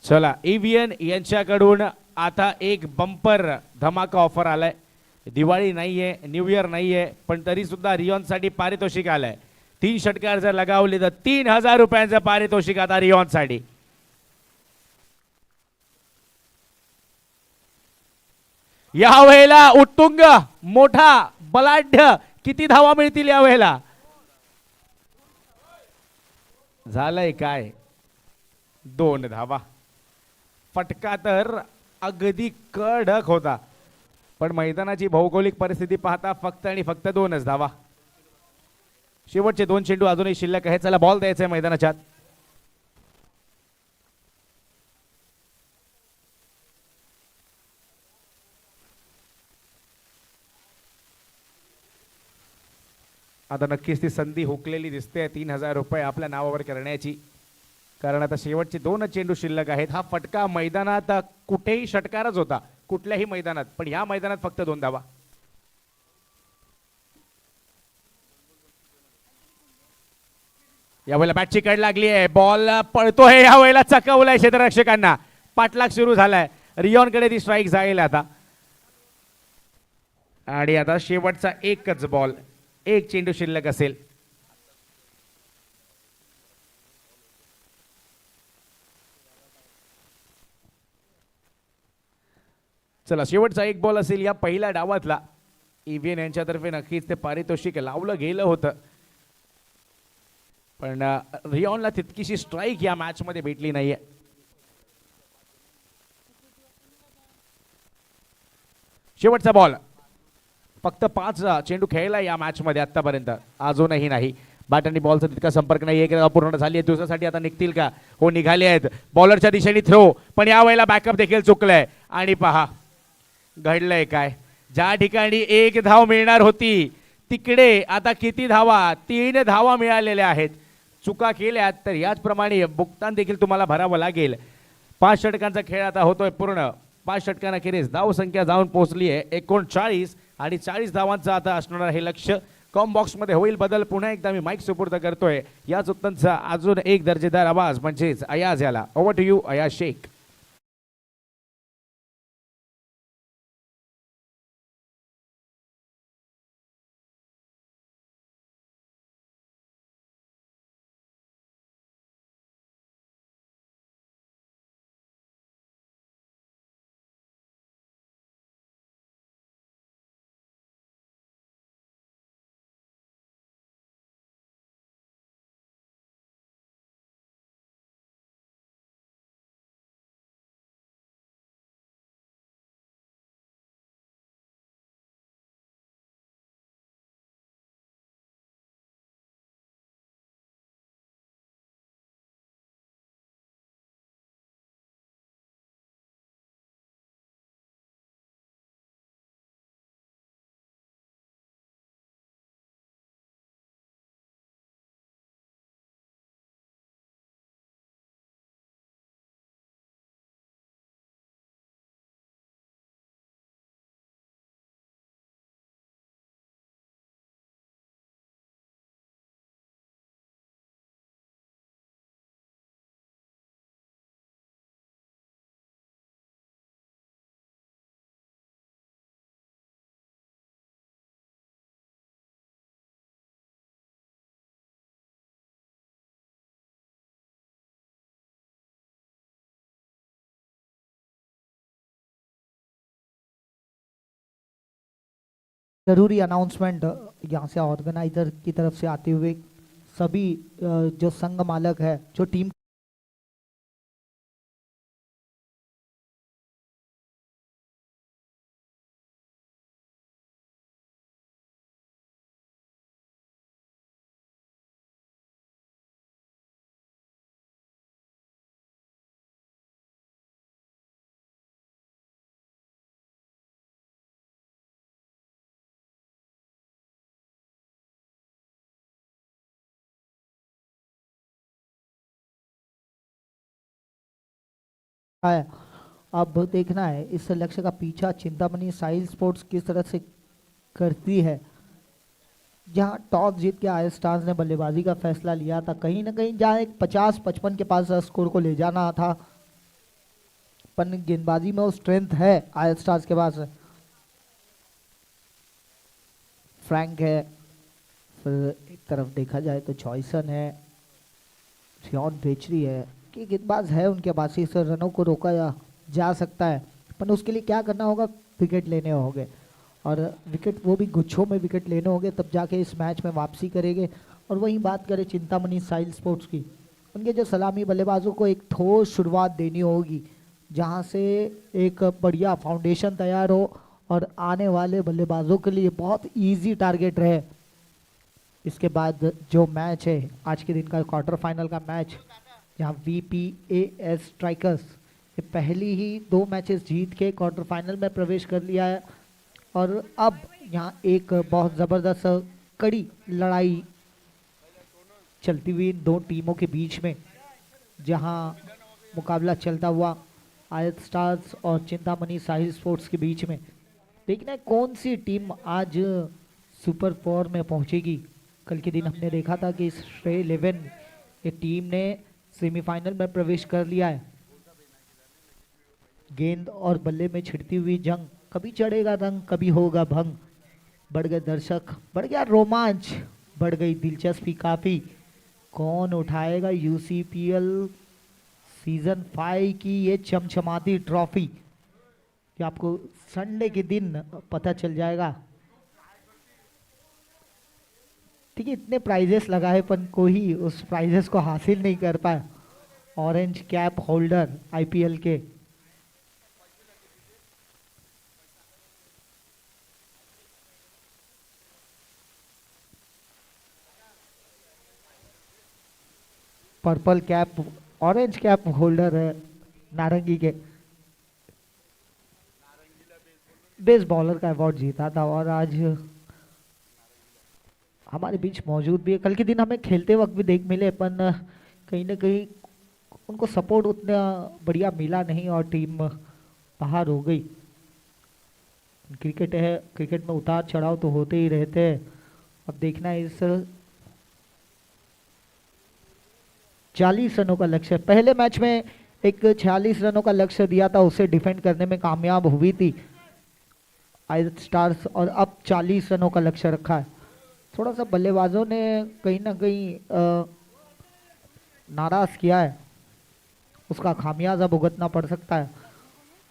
चला एव्हीएन यांच्याकडून आता एक बंपर धमाका ऑफर आलाय. दिवाळी नाहीये न्यू इयर नाहीये पण तरी सुद्धा रियॉनसाठी पारितोषिक आलंय. 3 षटकार जर लगावले तर 3000 रुपयांचं पारितोषिक आता रियॉनसाठी. या वेळेला उत्तुंग मोठा बलाढ्य किती धावा मिळतील या वेळेला. झालंय काय. 2 धावा. फटका तर अगदी कडक होता. पण मैदानाची भौगोलिक परिस्थिती पाहता फक्त आणि फक्त 2च धावा. शेवटचे 2 चेंडू अजूनही शिल्लक आहे. चला बॉल द्यायचा आहे मैदानाच्या आत. आता नक्कीच ती संधी हुकलेली दिसते 3000 रुपये आपल्या नावावर करण्याची, कारण आता शेवटचे 2 चेंडू शिल्लक आहेत. हा फटका मैदानात कुठेही षटकारच होता, कुठल्याही मैदानात, पण या मैदानात फक्त 2 धावा. यावेळेला बॅटची कड लागली आहे. बॉल पळतोय, यावेळेला चकवलाय क्षेत्ररक्षकांना. पाठलाग सुरू झालाय. रिओनकडे ती स्ट्राईक जाईल आता. आणि आता शेवटचा एकच बॉल, 1 चेंडू शिल्लक असेल. चला शेवटचा 1 बॉल असेल या पहिल्या डावातला. EVN यांच्यातर्फे नक्कीच ते पारितोषिक लावलं गेलं होतं, पण रिओनला तितकीशी स्ट्राईक या मॅच मध्ये भेटली नाहीये. शेवटचा बॉल. फक्त 5 चेंडू खेळला या मॅच मध्ये आतापर्यंत, अजूनही नाही. बॅट आणि बॉलचा तितका संपर्क नाही. एक पूर्ण झाली आहे. दुसऱ्यासाठी आता निघतील का? हो, निघाले आहेत. बॉलरच्या दिशेने थ्रो, पण या वेळेला बॅकअप देखील चुकलंय. आणि पहा घडलंय काय. ज्या ठिकाणी 1 धाव मिळणार होती तिकडे आता किती धावा? 3 धावा मिळालेल्या आहेत. चुका केल्यात तर याचप्रमाणे भुगतान देखील तुम्हाला भरावं लागेल. 5 षटकांचा खेळ आता होतोय पूर्ण. 5 षटकांखेरीज धाव संख्या जाऊन पोहोचली आहे 39 आणि 40 धावांचं आता असणार हे लक्ष्य. कॉम बॉक्स मध्ये होईल बदल. पुन्हा एकदा मी माईक सुपूर्द करतोय. याच उत्तमचा अजून एक दर्जेदार आवाज म्हणजेच अयाज याला. Over to you Ayaz Shaikh. ज़रूरी अनाउंसमेंट यहाँ से ऑर्गेनाइजर की तरफ से आते हुए सभी जो संघ मालक है, जो टीम है, अब देखना है इस लक्ष्य का पीछा चिंतामणि साहिल स्पोर्ट्स किस तरह से करती है। जहां टॉस जीत के आयल स्टार्स ने बल्लेबाजी का फैसला लिया था, कहीं ना कहीं जहां एक 50-55 के पास स्कोर को ले जाना था, पर गेंदबाजी में वो स्ट्रेंथ है आयल स्टार्स के पास। फ्रैंक है, फिर एक तरफ देखा जाए तो जॉयसन है, रियान बेचरी है, कि गेंदबाज है उनके पास, इस रनों को रोका जा सकता है, पर उसके लिए क्या करना होगा? विकेट लेने होंगे, और विकेट वो भी गुच्छों में विकेट लेने होंगे, तब जाके इस मैच में वापसी करेंगे। और वहीं बात करें चिंतामणि साहिल स्पोर्ट्स की, उनके जो सलामी बल्लेबाजों को एक ठोस शुरुआत देनी होगी, जहां से एक बढ़िया फाउंडेशन तैयार हो और आने वाले बल्लेबाजों के लिए बहुत इजी टारगेट रहे। इसके बाद जो मैच है आज के दिन का क्वार्टर फाइनल का मैच, जहाँ VPAS स्ट्राइकर्स ये पहली ही 2 मैचेस जीत के क्वार्टर फाइनल में प्रवेश कर लिया है। और अब यहाँ एक बहुत ज़बरदस्त कड़ी लड़ाई चलती हुई इन 2 टीमों के बीच में, जहाँ मुकाबला चलता हुआ आयत स्टार्स और चिंतामणि साहिल स्पोर्ट्स के बीच में। देखना है कौन सी टीम आज सुपर 4 में पहुंचेगी। कल के दिन हमने देखा था कि इस श्रेय 11 ये टीम ने सेमीफाइनल में प्रवेश कर लिया है। गेंद और बल्ले में छिड़ती हुई जंग, कभी चढ़ेगा रंग कभी होगा भंग। बढ़ गए दर्शक, बढ़ गया रोमांच, बढ़ गई दिलचस्पी काफी। कौन उठाएगा UCPL सीजन 5 की ये चमचमाती ट्रॉफी, कि आपको संडे के दिन पता चल जाएगा। ठीक है, इतने प्राइजेस लगाए पर कोई उस प्राइजेस को हासिल नहीं कर पाया। ऑरेंज कैप होल्डर IPL के purple cap, orange cap holder है नारंगी के, बेस्ट बॉलर का अवार्ड जीता था और आज हमारे बीच मौजूद भी है। कल के दिन हमें खेलते वक्त भी देख मिले, पर कहीं ना कहीं उनको सपोर्ट उतना बढ़िया मिला नहीं और टीम बाहर हो गई। क्रिकेट है, क्रिकेट में उतार चढ़ाव तो होते ही रहते हैं। अब देखना है इस 40 रनों का लक्ष्य, पहले मैच में एक 46 रनों का लक्ष्य दिया था, उसे डिफेंड करने में कामयाब हुई थी आयरन स्टार्स, और अब 40 रनों का लक्ष्य रखा है। थोड़ा सा बल्लेबाजों ने कहीं ना कहीं नाराज किया है, उसका खामियाजा भुगतना पड़ सकता है।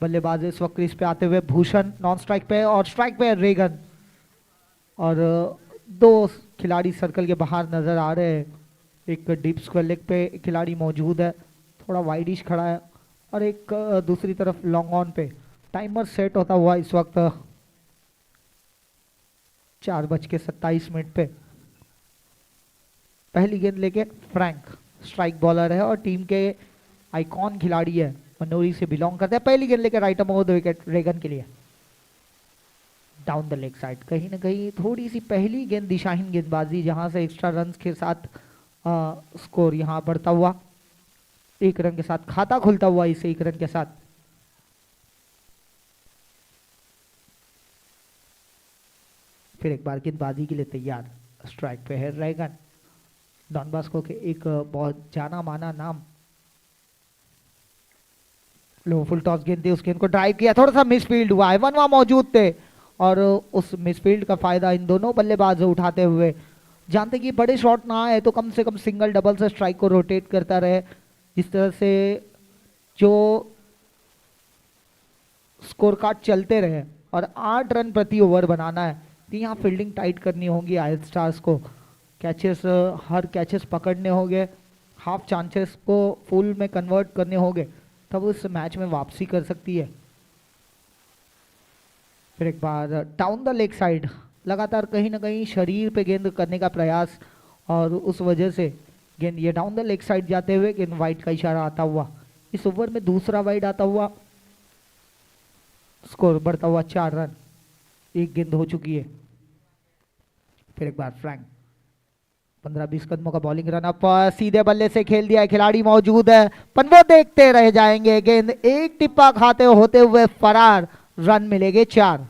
बल्लेबाज इस वक्त क्रीज पे आते हुए भूषण नॉन स्ट्राइक पे, और स्ट्राइक पे रेगन, और 2 खिलाड़ी सर्कल के बाहर नजर आ रहे हैं। एक डीप स्क्वायर लेग पे खिलाड़ी मौजूद है, थोड़ा वाइडिश खड़ा है, और एक दूसरी तरफ long on pay. Timer set होता हुआ इस वक्त 4:27 पे। पहली गेंद लेके फ्रैंक स्ट्राइक बॉलर है और टीम के आइकॉन खिलाड़ी है, मनोरी से बिलोंग करते हैं। पहली गेंद लेके राइट अमोव द विकेट रेगन के लिए, डाउन द लेग साइड। कहीं ना कहीं थोड़ी सी पहली गेंद दिशाहीन गेंदबाजी, जहां से एक्स्ट्रा रन के साथ स्कोर यहां बढ़ता हुआ 1 रन के साथ, खाता खुलता हुआ इस 1 रन के साथ। फिर एक बार गेंदबाजी के लिए तैयार, स्ट्राइक पे है रेगन, डॉन बॉस्को के एक बहुत जाना माना नाम। लो फुल टॉस गेंद थी, उस गेंद को ड्राइव किया, थोड़ा सा मिसफील्ड हुआ है, वन वहां मौजूद थे, और उस मिसफील्ड का फायदा इन दोनों बल्लेबाज उठाते हुए, जानते कि बड़े शॉट ना आए तो कम से कम सिंगल डबल से स्ट्राइक को रोटेट करता रहे, जिस तरह से जो स्कोर कार्ड चलते रहे। और 8 रन प्रति ओवर बनाना है, तो यहाँ फील्डिंग टाइट करनी होगी आयल स्टार्स को। कैचेस, हर कैचेस पकड़ने होंगे, हाफ चांसेस को फुल में कन्वर्ट करने होंगे, तब उस मैच में वापसी कर सकती है। फिर एक बार डाउन द लेग साइड, लगातार कहीं ना कहीं शरीर पे गेंद करने का प्रयास, और उस वजह से गेंद ये डाउन द लेग साइड जाते हुए गेंद वाइड का इशारा आता हुआ, इस ओवर में दूसरा वाइड आता हुआ, स्कोर बढ़ता हुआ 4 रन, 1 गेंद हो चुकी है। फिर एक बार फ्रैंक 15-20 कदमों का बॉलिंग रन अप, सीधे बल्ले से खेल दिया है, खिलाड़ी मौजूद है, पर वो देखते रह जाएंगे, गेंद एक टिप्पा खाते होते हुए फरार, रन मिलेंगे 4।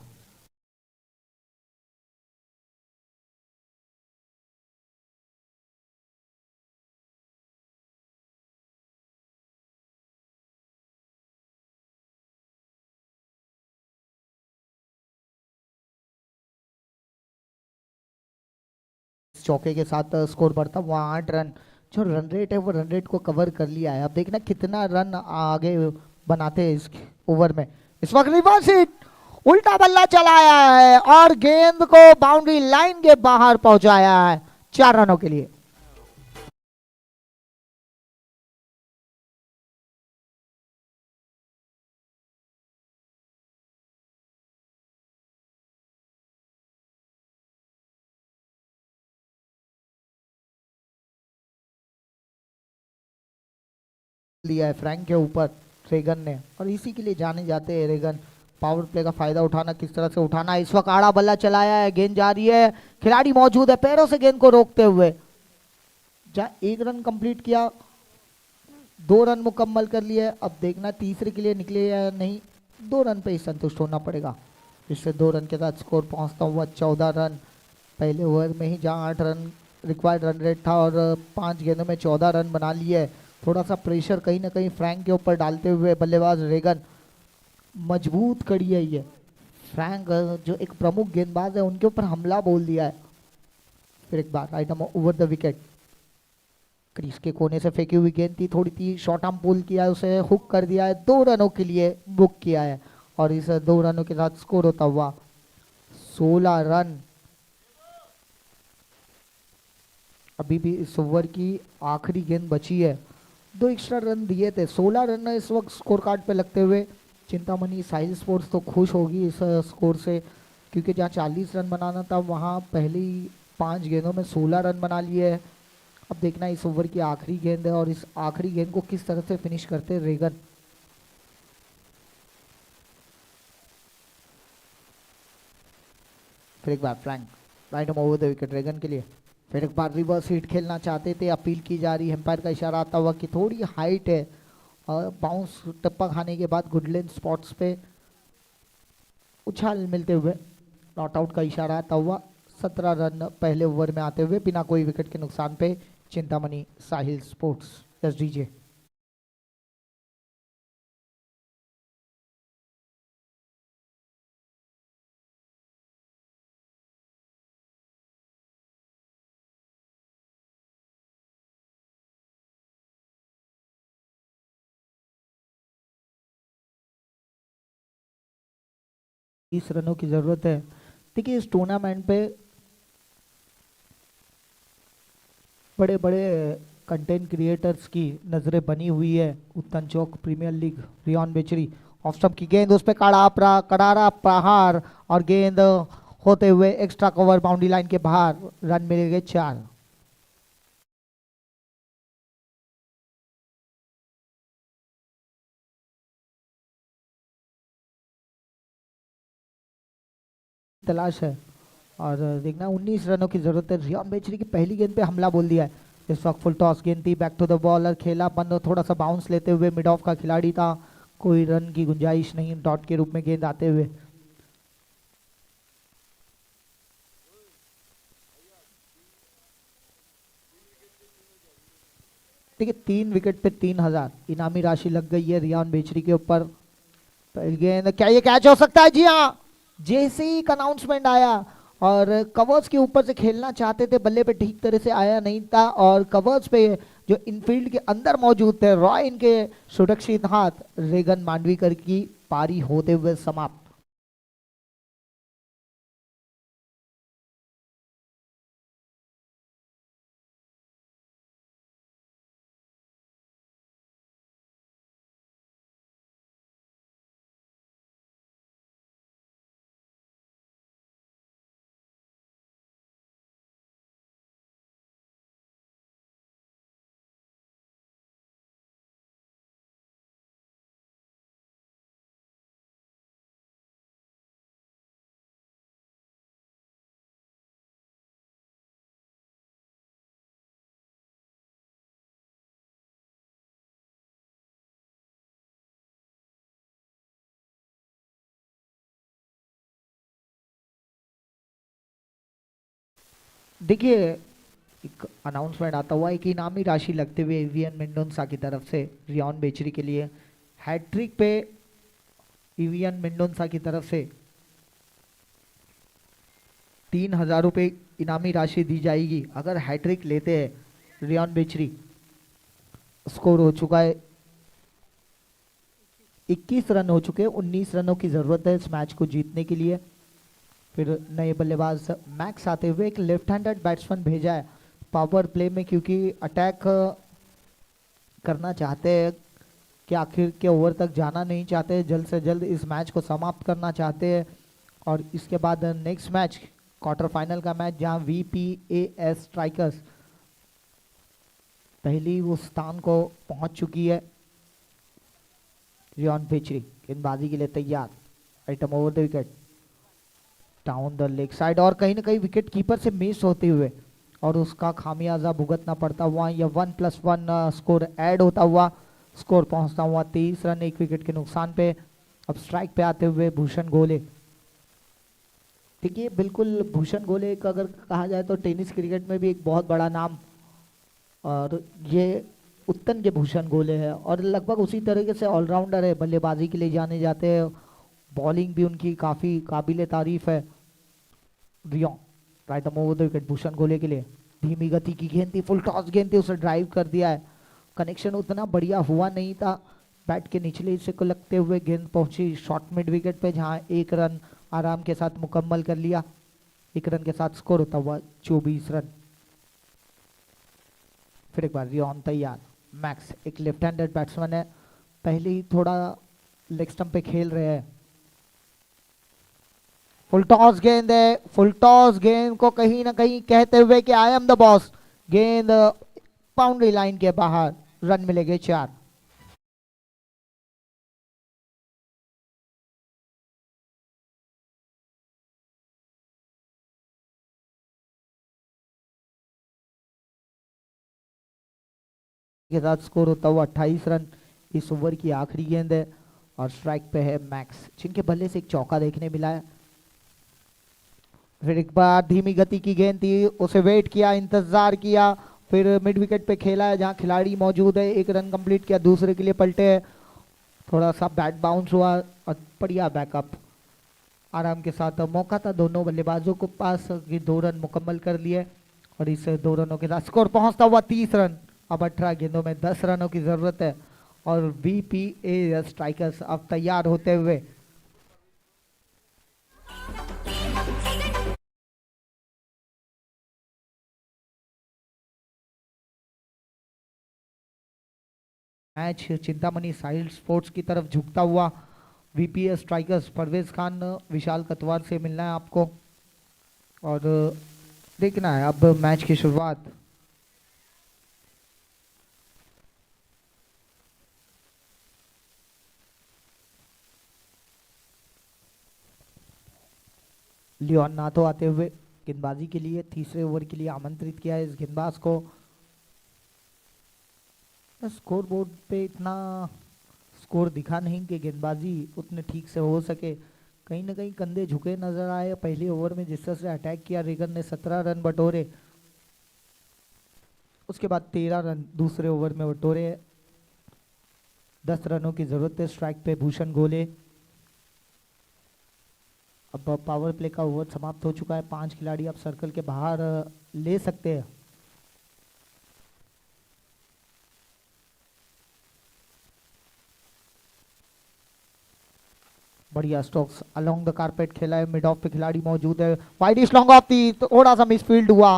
चौके के साथ स्कोर बढ़ता हुआ 8 रन, जो रन रेट है वो रन रेट को कवर कर लिया है। अब देखना कितना रन आगे बनाते हैं इस ओवर में। इस वक्त रिवर्स हिट, उल्टा बल्ला चलाया है और गेंद को बाउंड्री लाइन के बाहर पहुंचाया है 4 रनों के लिए। लिया है फ्रैंक के ऊपर रेगन ने, और इसी के लिए जाने जाते हैं रेगन। पावर प्ले का फायदा उठाना, किस तरह से उठाना है। इस वक्त आड़ा बल्ला चलाया है, गेंद जा रही है, खिलाड़ी मौजूद है पैरों से गेंद को रोकते हुए। एक रन कंप्लीट किया, 2 रन मुकम्मल कर लिए। अब देखना तीसरे के लिए निकले या नहीं, 2 रन पे ही संतुष्ट होना पड़ेगा। इससे 2 रन के साथ स्कोर पहुंचता हुआ 14 रन पहले ओवर में ही, जहां 8 रन रिक्वायर्ड रन रेट था और 5 गेंदों में 14 रन बना लिए। थोड़ा सा प्रेशर कहीं ना कहीं फ्रैंक के ऊपर डालते हुए बल्लेबाज रेगन, मजबूत कड़ी है ये फ्रैंक जो एक प्रमुख गेंदबाज है, उनके ऊपर हमला बोल दिया है। फिर एक बार right arm over the wicket, crease के कोने से फेंकी हुई गेंद थी, थोड़ी सी शॉर्ट आर्म पुल किया है, उसे हुक कर दिया है, 2 रनों के लिए बुक किया है और इस 2 रनों के साथ स्कोर होता हुआ 16 रन। अभी भी इस ओवर की आखिरी गेंद बची है, 2 एक्स्ट्रा रन दिए थे, 16 रन इस वक्त स्कोर कार्ड पे लगते हुए। चिंतामणि साहिल स्पोर्ट्स तो खुश होगी इस स्कोर से, क्योंकि जहां 40 रन बनाना था वहां पहली 5 गेंदों में 16 रन बना लिए है। अब देखना इस ओवर की आखिरी गेंद है और इस आखिरी गेंद को किस तरह से फिनिश करते रेगन। फिर एक बार Frank right over the wicket Regan के लिए। फिर एक बार रिवर्स हिट खेलना चाहते थे, अपील की जा रही है, एम्पायर का इशारा आता हुआ कि थोड़ी हाइट है और बाउंस टप्पा खाने के बाद गुडलैंड स्पॉट्स पे उछाल मिलते हुए नॉट आउट का इशारा आता हुआ। 17 रन पहले ओवर में आते हुए बिना कोई विकेट के नुकसान पे Chintamani Sahil sports. Yes DJ. इस रनों की जरूरत है। देखिए इस टूर्नामेंट पे बड़े बड़े कंटेंट क्रिएटर्स की नजरें बनी हुई है। उत्तन चौक प्रीमियर लीग, रियान बेचरी ऑफ स्टंप की गेंद, उस पे करारा प्रहार और गेंद होते हुए एक्स्ट्रा कवर बाउंड्री लाइन के बाहर। रन मिल गए 4। तलाश है और देखना 19 रनों की जरूरत है। रियान बेचरी की पहली गेंद पे हमला बोल दिया है। इस वक्त फुल टॉस गेंद थी, बैक टू द बॉलर, खेला बंद, थोड़ा सा बाउंस लेते हुए मिड ऑफ का खिलाड़ी था, कोई रन की गुंजाइश नहीं, डॉट के रूप में गेंद आते हुए। देखिए 3 विकेट पे 3000 इनामी राशि लग गई है रियान बेचरी के ऊपर। पहली गेंद, क्या ये कैच हो सकता है? जी हाँ, जैसे ही एक अनाउंसमेंट आया और कवर्स के ऊपर से खेलना चाहते थे, बल्ले पे ठीक तरह से आया नहीं था और कवर्स पे जो इनफील्ड के अंदर मौजूद थे रॉय इनके सुरक्षित हाथ, रेगन मांडवीकर की पारी होते हुए समाप्त। देखिए एक अनाउंसमेंट आता हुआ, एक इनामी राशि लगते हुए एवीएन मेंडोंसा की तरफ से रियान बेचरी के लिए। हैट्रिक पे एवीएन मेंडोंसा की तरफ से 3000 रुपये इनामी राशि दी जाएगी अगर हैट्रिक लेते हैं रियान बेचरी। स्कोर हो चुका है 21 रन हो चुके हैं, 19 रनों की जरूरत है इस मैच को जीतने के लिए। फिर नए बल्लेबाज मैक्स आते हुए, एक लेफ्ट हैंडेड बैट्समैन भेजा है पावर प्ले में, क्योंकि अटैक करना चाहते हैं कि आखिर के ओवर तक जाना नहीं चाहते, जल्द से जल्द इस मैच को समाप्त करना चाहते हैं। और इसके बाद नेक्स्ट मैच क्वार्टर फाइनल का मैच, जहां VPAS स्ट्राइकर्स पहली वो स्थान को पहुंच चुकी है रियॉन बेचरी गेंदबाजी के लिए तैयार, item over the wicket, down the leg side, और कहीं ना कहीं विकेट कीपर से मिस होते हुए और उसका खामियाजा भुगतना पड़ता हुआ या 1+1 स्कोर ऐड होता हुआ, स्कोर पहुंचता हुआ 23 रन 1 विकेट के नुकसान पे। अब स्ट्राइक पे आते हुए भूषण गोले। देखिए बिल्कुल भूषण गोले का अगर कहा जाए तो टेनिस क्रिकेट में भी एक बहुत बड़ा नाम, और ये उत्तन के भूषण गोले है और लगभग उसी तरीके से ऑलराउंडर है, बल्लेबाजी के लिए जाने जाते हैं, बॉलिंग भी उनकी काफ़ी काबिले तारीफ है। Rayon right over the wicket Bhushan गोले के लिए, धीमी गति की गेंद थी, फुल टॉस गेंद थी, उसे ड्राइव कर दिया है, कनेक्शन उतना बढ़िया हुआ नहीं था, बैट के निचले हिस्से को लगते हुए गेंद पहुंची शॉर्ट मिड विकेट पे, जहां 1 रन आराम के साथ मुकम्मल कर लिया। 1 रन के साथ स्कोर होता हुआ 24 रन। फिर एक बार रियोन तैयार, मैक्स एक लेफ्ट हैंडेड बैट्समैन है, पहले ही थोड़ा लेग स्टंप पे खेल रहे हैं। फुल टॉस गेंद है, फुल टॉस गेंद को कहीं ना कहीं कहते हुए कि आई एम द बॉस, गेंद बाउंड्री लाइन के बाहर, रन मिलेंगे 4। के साथ स्कोर होता हुआ 28 रन। इस ओवर की आखिरी गेंद है और स्ट्राइक पे है मैक्स, जिनके बल्ले से एक चौका देखने मिला है। फिर एक बार धीमी गति की गेंद थी, उसे वेट किया, इंतजार किया, फिर मिड विकेट पे खेला है जहां खिलाड़ी मौजूद है, 1 रन कंप्लीट किया, दूसरे के लिए पलटे, थोड़ा सा बैट बाउंस हुआ और बढ़िया बैकअप, आराम के साथ मौका था दोनों बल्लेबाजों को पास कि 2 रन मुकम्मल कर लिए और इस 2 रनों के साथ स्कोर पहुंचता हुआ 30 रन। अब 18 गेंदों में 10 रनों की जरूरत है और वीपीए स्ट्राइकर्स अब तैयार होते हुए। मैच चिंतामणि साहिल स्पोर्ट्स की तरफ झुकता हुआ। वीपीए स्ट्राइकर्स परवेज खान विशाल कतवार से मिलना है आपको और देखना है अब मैच की शुरुआत। लियोन नाथो आते हुए गेंदबाजी के लिए, तीसरे ओवर के लिए आमंत्रित किया है इस गेंदबाज को। स्कोर बोर्ड पे इतना स्कोर दिखा नहीं कि गेंदबाजी उतने ठीक से हो सके, कहीं ना कहीं कंधे झुके नजर आए। पहले ओवर में जिस तरह से अटैक किया रेगन ने 17 रन बटोरे, उसके बाद 13 रन दूसरे ओवर में बटोरे। 10 रनों की जरूरत है स्ट्राइक पे भूषण गोले। अब पावर प्ले का ओवर समाप्त हो चुका है, 5 खिलाड़ी अब सर्कल के बाहर ले सकते हैं। बढ़िया स्ट्रोक्स अलोंग द कारपेट खेला है, मिड ऑफ पे खिलाड़ी मौजूद है, वाइड इज लॉन्ग ऑफ थी, थोड़ा सा मिसफील्ड हुआ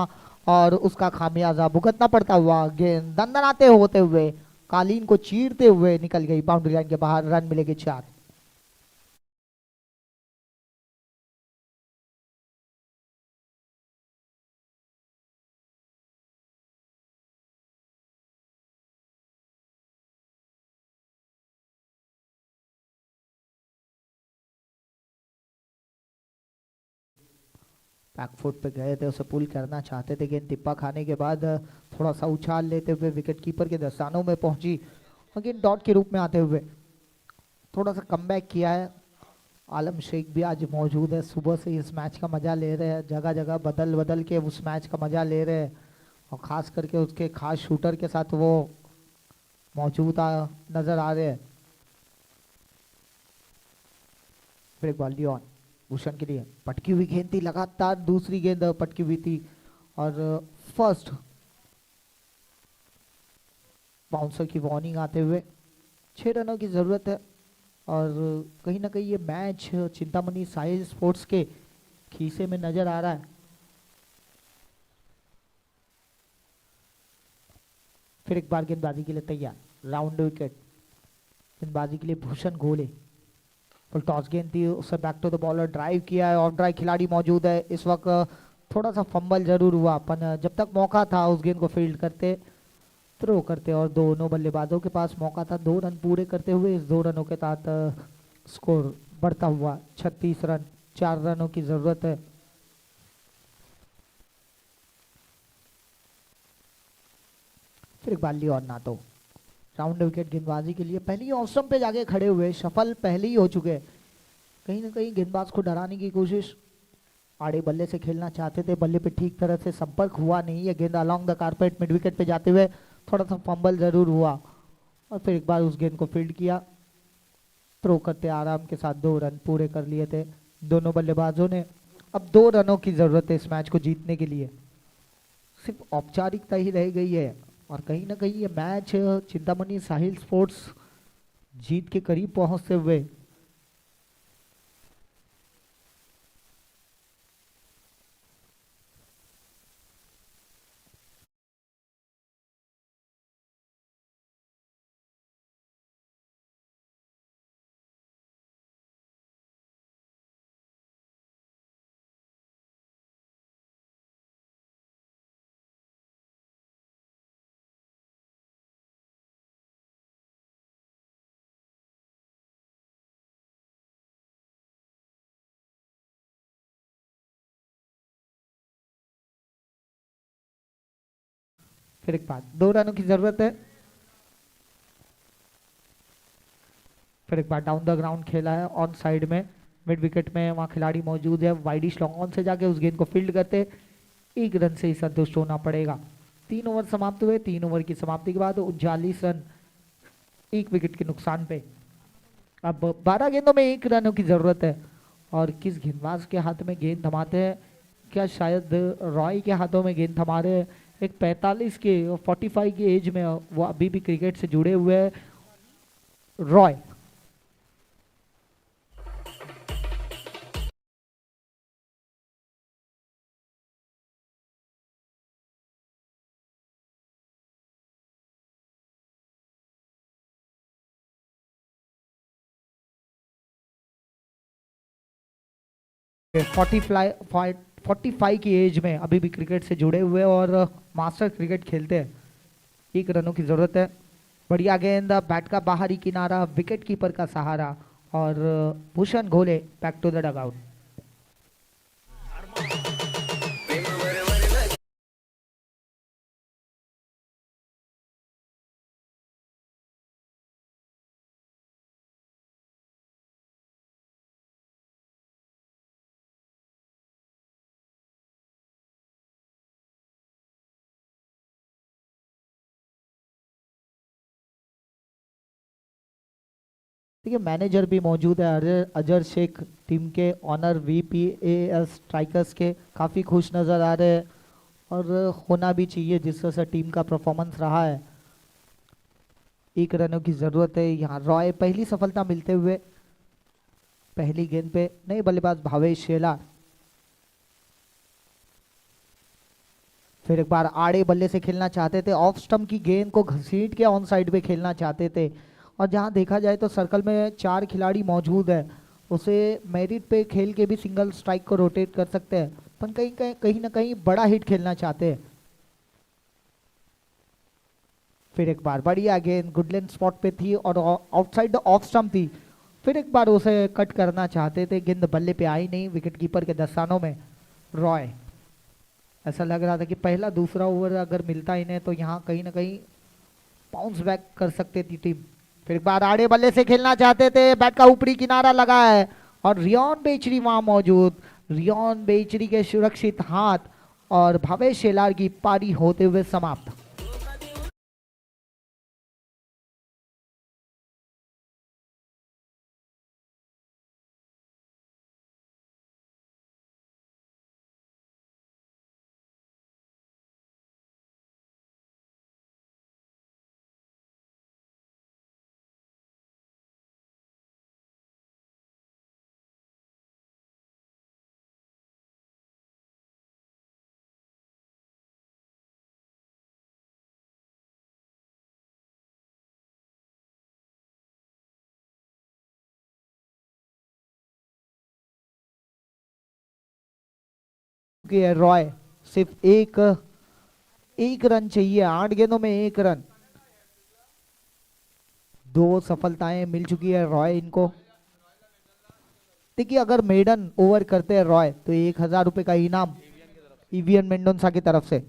और उसका खामियाजा भुगतना पड़ता हुआ, गेंद दंदनाते होते हुए कालीन को चीरते हुए निकल गई बाउंड्री लाइन के बाहर, रन मिलेंगे 4। बैकफुट पे गए थे, उसे पुल करना चाहते थे, गेंद टिप्पा खाने के बाद थोड़ा सा उछाल लेते हुए विकेट कीपर के दस्तानों में पहुंची और गेंद डॉट के रूप में आते हुए थोड़ा सा कमबैक किया है। आलम शेख भी आज मौजूद है, सुबह से इस मैच का मजा ले रहे हैं, जगह जगह बदल बदल के उस मैच का मजा ले रहे हैं और खास करके उसके खास शूटर के साथ वो मौजूद नजर आ रहे हैं। फिर एक बॉल लियोन भूषण के लिए, पटकी हुई गेंद थी, लगातार दूसरी गेंद पटकी हुई थी और फर्स्ट बाउंसर की वार्निंग आते हुए 6 रनों की जरूरत है और कहीं ना कहीं ये मैच चिंतामणि साहिल स्पोर्ट्स के खीसे में नजर आ रहा है। फिर एक बार गेंदबाजी के लिए तैयार, राउंड विकेट, गेंदबाजी के लिए भूषण गोले, फुल टॉस गेंद थी, उसे back to the bowler drive किया है, ऑफ ड्राइव खिलाड़ी मौजूद है। इस वक्त थोड़ा सा फंबल जरूर हुआ, अपन जब तक मौका था उस गेंद को फील्ड करते थ्रो करते और दोनों बल्लेबाजों के पास मौका था 2 रन पूरे करते हुए। इस 2 रनों के साथ स्कोर बढ़ता हुआ 36 रन। 4 रनों की जरूरत है। फिर इकबाल और ना तो राउंड विकेट गेंदबाजी के लिए पहले ही ऑस्टम पे जाके खड़े हुए, सफल पहले ही हो चुके। कहीं ना कहीं गेंदबाज को डराने की कोशिश। आड़े बल्ले से खेलना चाहते थे, बल्ले पे ठीक तरह से संपर्क हुआ नहीं है। गेंद along the carpet mid wicket पे जाते हुए थोड़ा सा फंबल जरूर हुआ और फिर एक बार उस गेंद को फील्ड किया। थ्रो करते आराम के साथ 2 रन पूरे कर लिए थे दोनों बल्लेबाजों ने। अब 2 रनों की जरूरत है इस मैच को जीतने के लिए। सिर्फ औपचारिकता ही रह गई है और कहीं ना कहीं ये मैच चिंतामणि साहिल स्पोर्ट्स जीत के करीब पहुंचते हुए। फिर एक बार 2 रनों की जरूरत है। फिर एक बार डाउन द ग्राउंड खेला है ऑन साइड में मिड विकेट में, वहाँ खिलाड़ी मौजूद है। वाइडिश लॉन्ग ऑन से जाके उस गेंद को फील्ड करते 1 रन से ही संतुष्ट होना पड़ेगा। 3 ओवर समाप्त हुए। 3 ओवर की समाप्ति के बाद 39 रन 1 विकेट के नुकसान पे। अब 12 गेंदों में 1 रनों की जरूरत है और किस गेंदबाज के हाथ में गेंद थमाते हैं? क्या शायद रॉय के हाथों में गेंद थमा रहे हैं? एक 45 के 45 की एज में वो अभी भी क्रिकेट से जुड़े हुए हैं। रॉय फोर्टी फ्लाई 45 की एज में अभी भी क्रिकेट से जुड़े हुए और मास्टर क्रिकेट खेलते हैं। 1 रनों की जरूरत है। बढ़िया गेंद, बैट का बाहरी किनारा, विकेट कीपर का सहारा और Bhushan Ghole back to the dugout. देखिए मैनेजर भी मौजूद है, अजय अजहर शेख टीम के ऑनर VPAS स्ट्राइकर्स के काफ़ी खुश नज़र आ रहे हैं और होना भी चाहिए जिस तरह से टीम का परफॉर्मेंस रहा है। 1 रनों की ज़रूरत है यहाँ। रॉय पहली सफलता मिलते हुए पहली गेंद पे नए बल्लेबाज भावेश शेलार। फिर एक बार आड़े बल्ले से खेलना चाहते थे, ऑफ स्टंप की गेंद को घसीट के ऑन साइड पे खेलना चाहते थे और जहां देखा जाए तो सर्कल में 4 खिलाड़ी मौजूद है, उसे मेरिट पे खेल के भी सिंगल स्ट्राइक को रोटेट कर सकते हैं, पर कहीं ना कहीं बड़ा हिट खेलना चाहते हैं। फिर एक बार बढ़िया गेंद गुडलैंड स्पॉट पे थी और आउटसाइड द ऑफ स्टंप थी। फिर एक बार उसे कट करना चाहते थे, गेंद बल्ले पे आई नहीं, विकेट कीपर के दस्तानों में। रॉय ऐसा लग रहा था कि पहला दूसरा ओवर अगर मिलता इन्हें तो यहाँ कहीं ना कहीं बाउंस बैक कर सकती थी टीम। फिर एक बार आड़े बल्ले से खेलना चाहते थे, बैट का ऊपरी किनारा लगा है और रियान बेचरी वहां मौजूद। रियान बेचरी के सुरक्षित हाथ और भावेश शेलार की पारी होते हुए समाप्त। रॉय सिर्फ एक 1 रन चाहिए, 8 गेंदों में 1 रन। 2 सफलताएं मिल चुकी है रॉय इनको। देखिए अगर मेडन ओवर करते हैं रॉय तो 1000 रुपए का इनाम इवियन मेंडोंसा की तरफ से।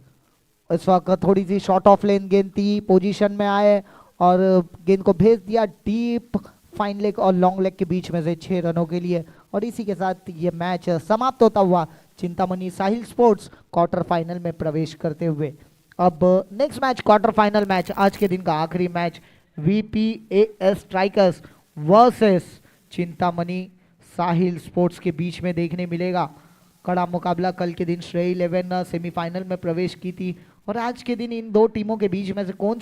इस वक्त थोड़ी सी शॉर्ट ऑफ लेन गेंद थी, पोजीशन में आए और गेंद को भेज दिया डीप फाइन लेग और लॉन्ग लेग के बीच में से 6 रनों के लिए। और इसी के साथ ये मैच समाप्त होता हुआ Chintamani Sahil sports quarter final में प्रवेश करते हुए। अब next match, quarter final match, आज के दिन का आखिरी match, VPAS strikers versus Chintamani Sahil sports के बीच में देखने मिलेगा। कड़ा मुकाबला कल के दिन श्रेय 11 सेमीफाइनल में प्रवेश की थी और आज के दिन इन दो टीमों के बीच में से कौन सी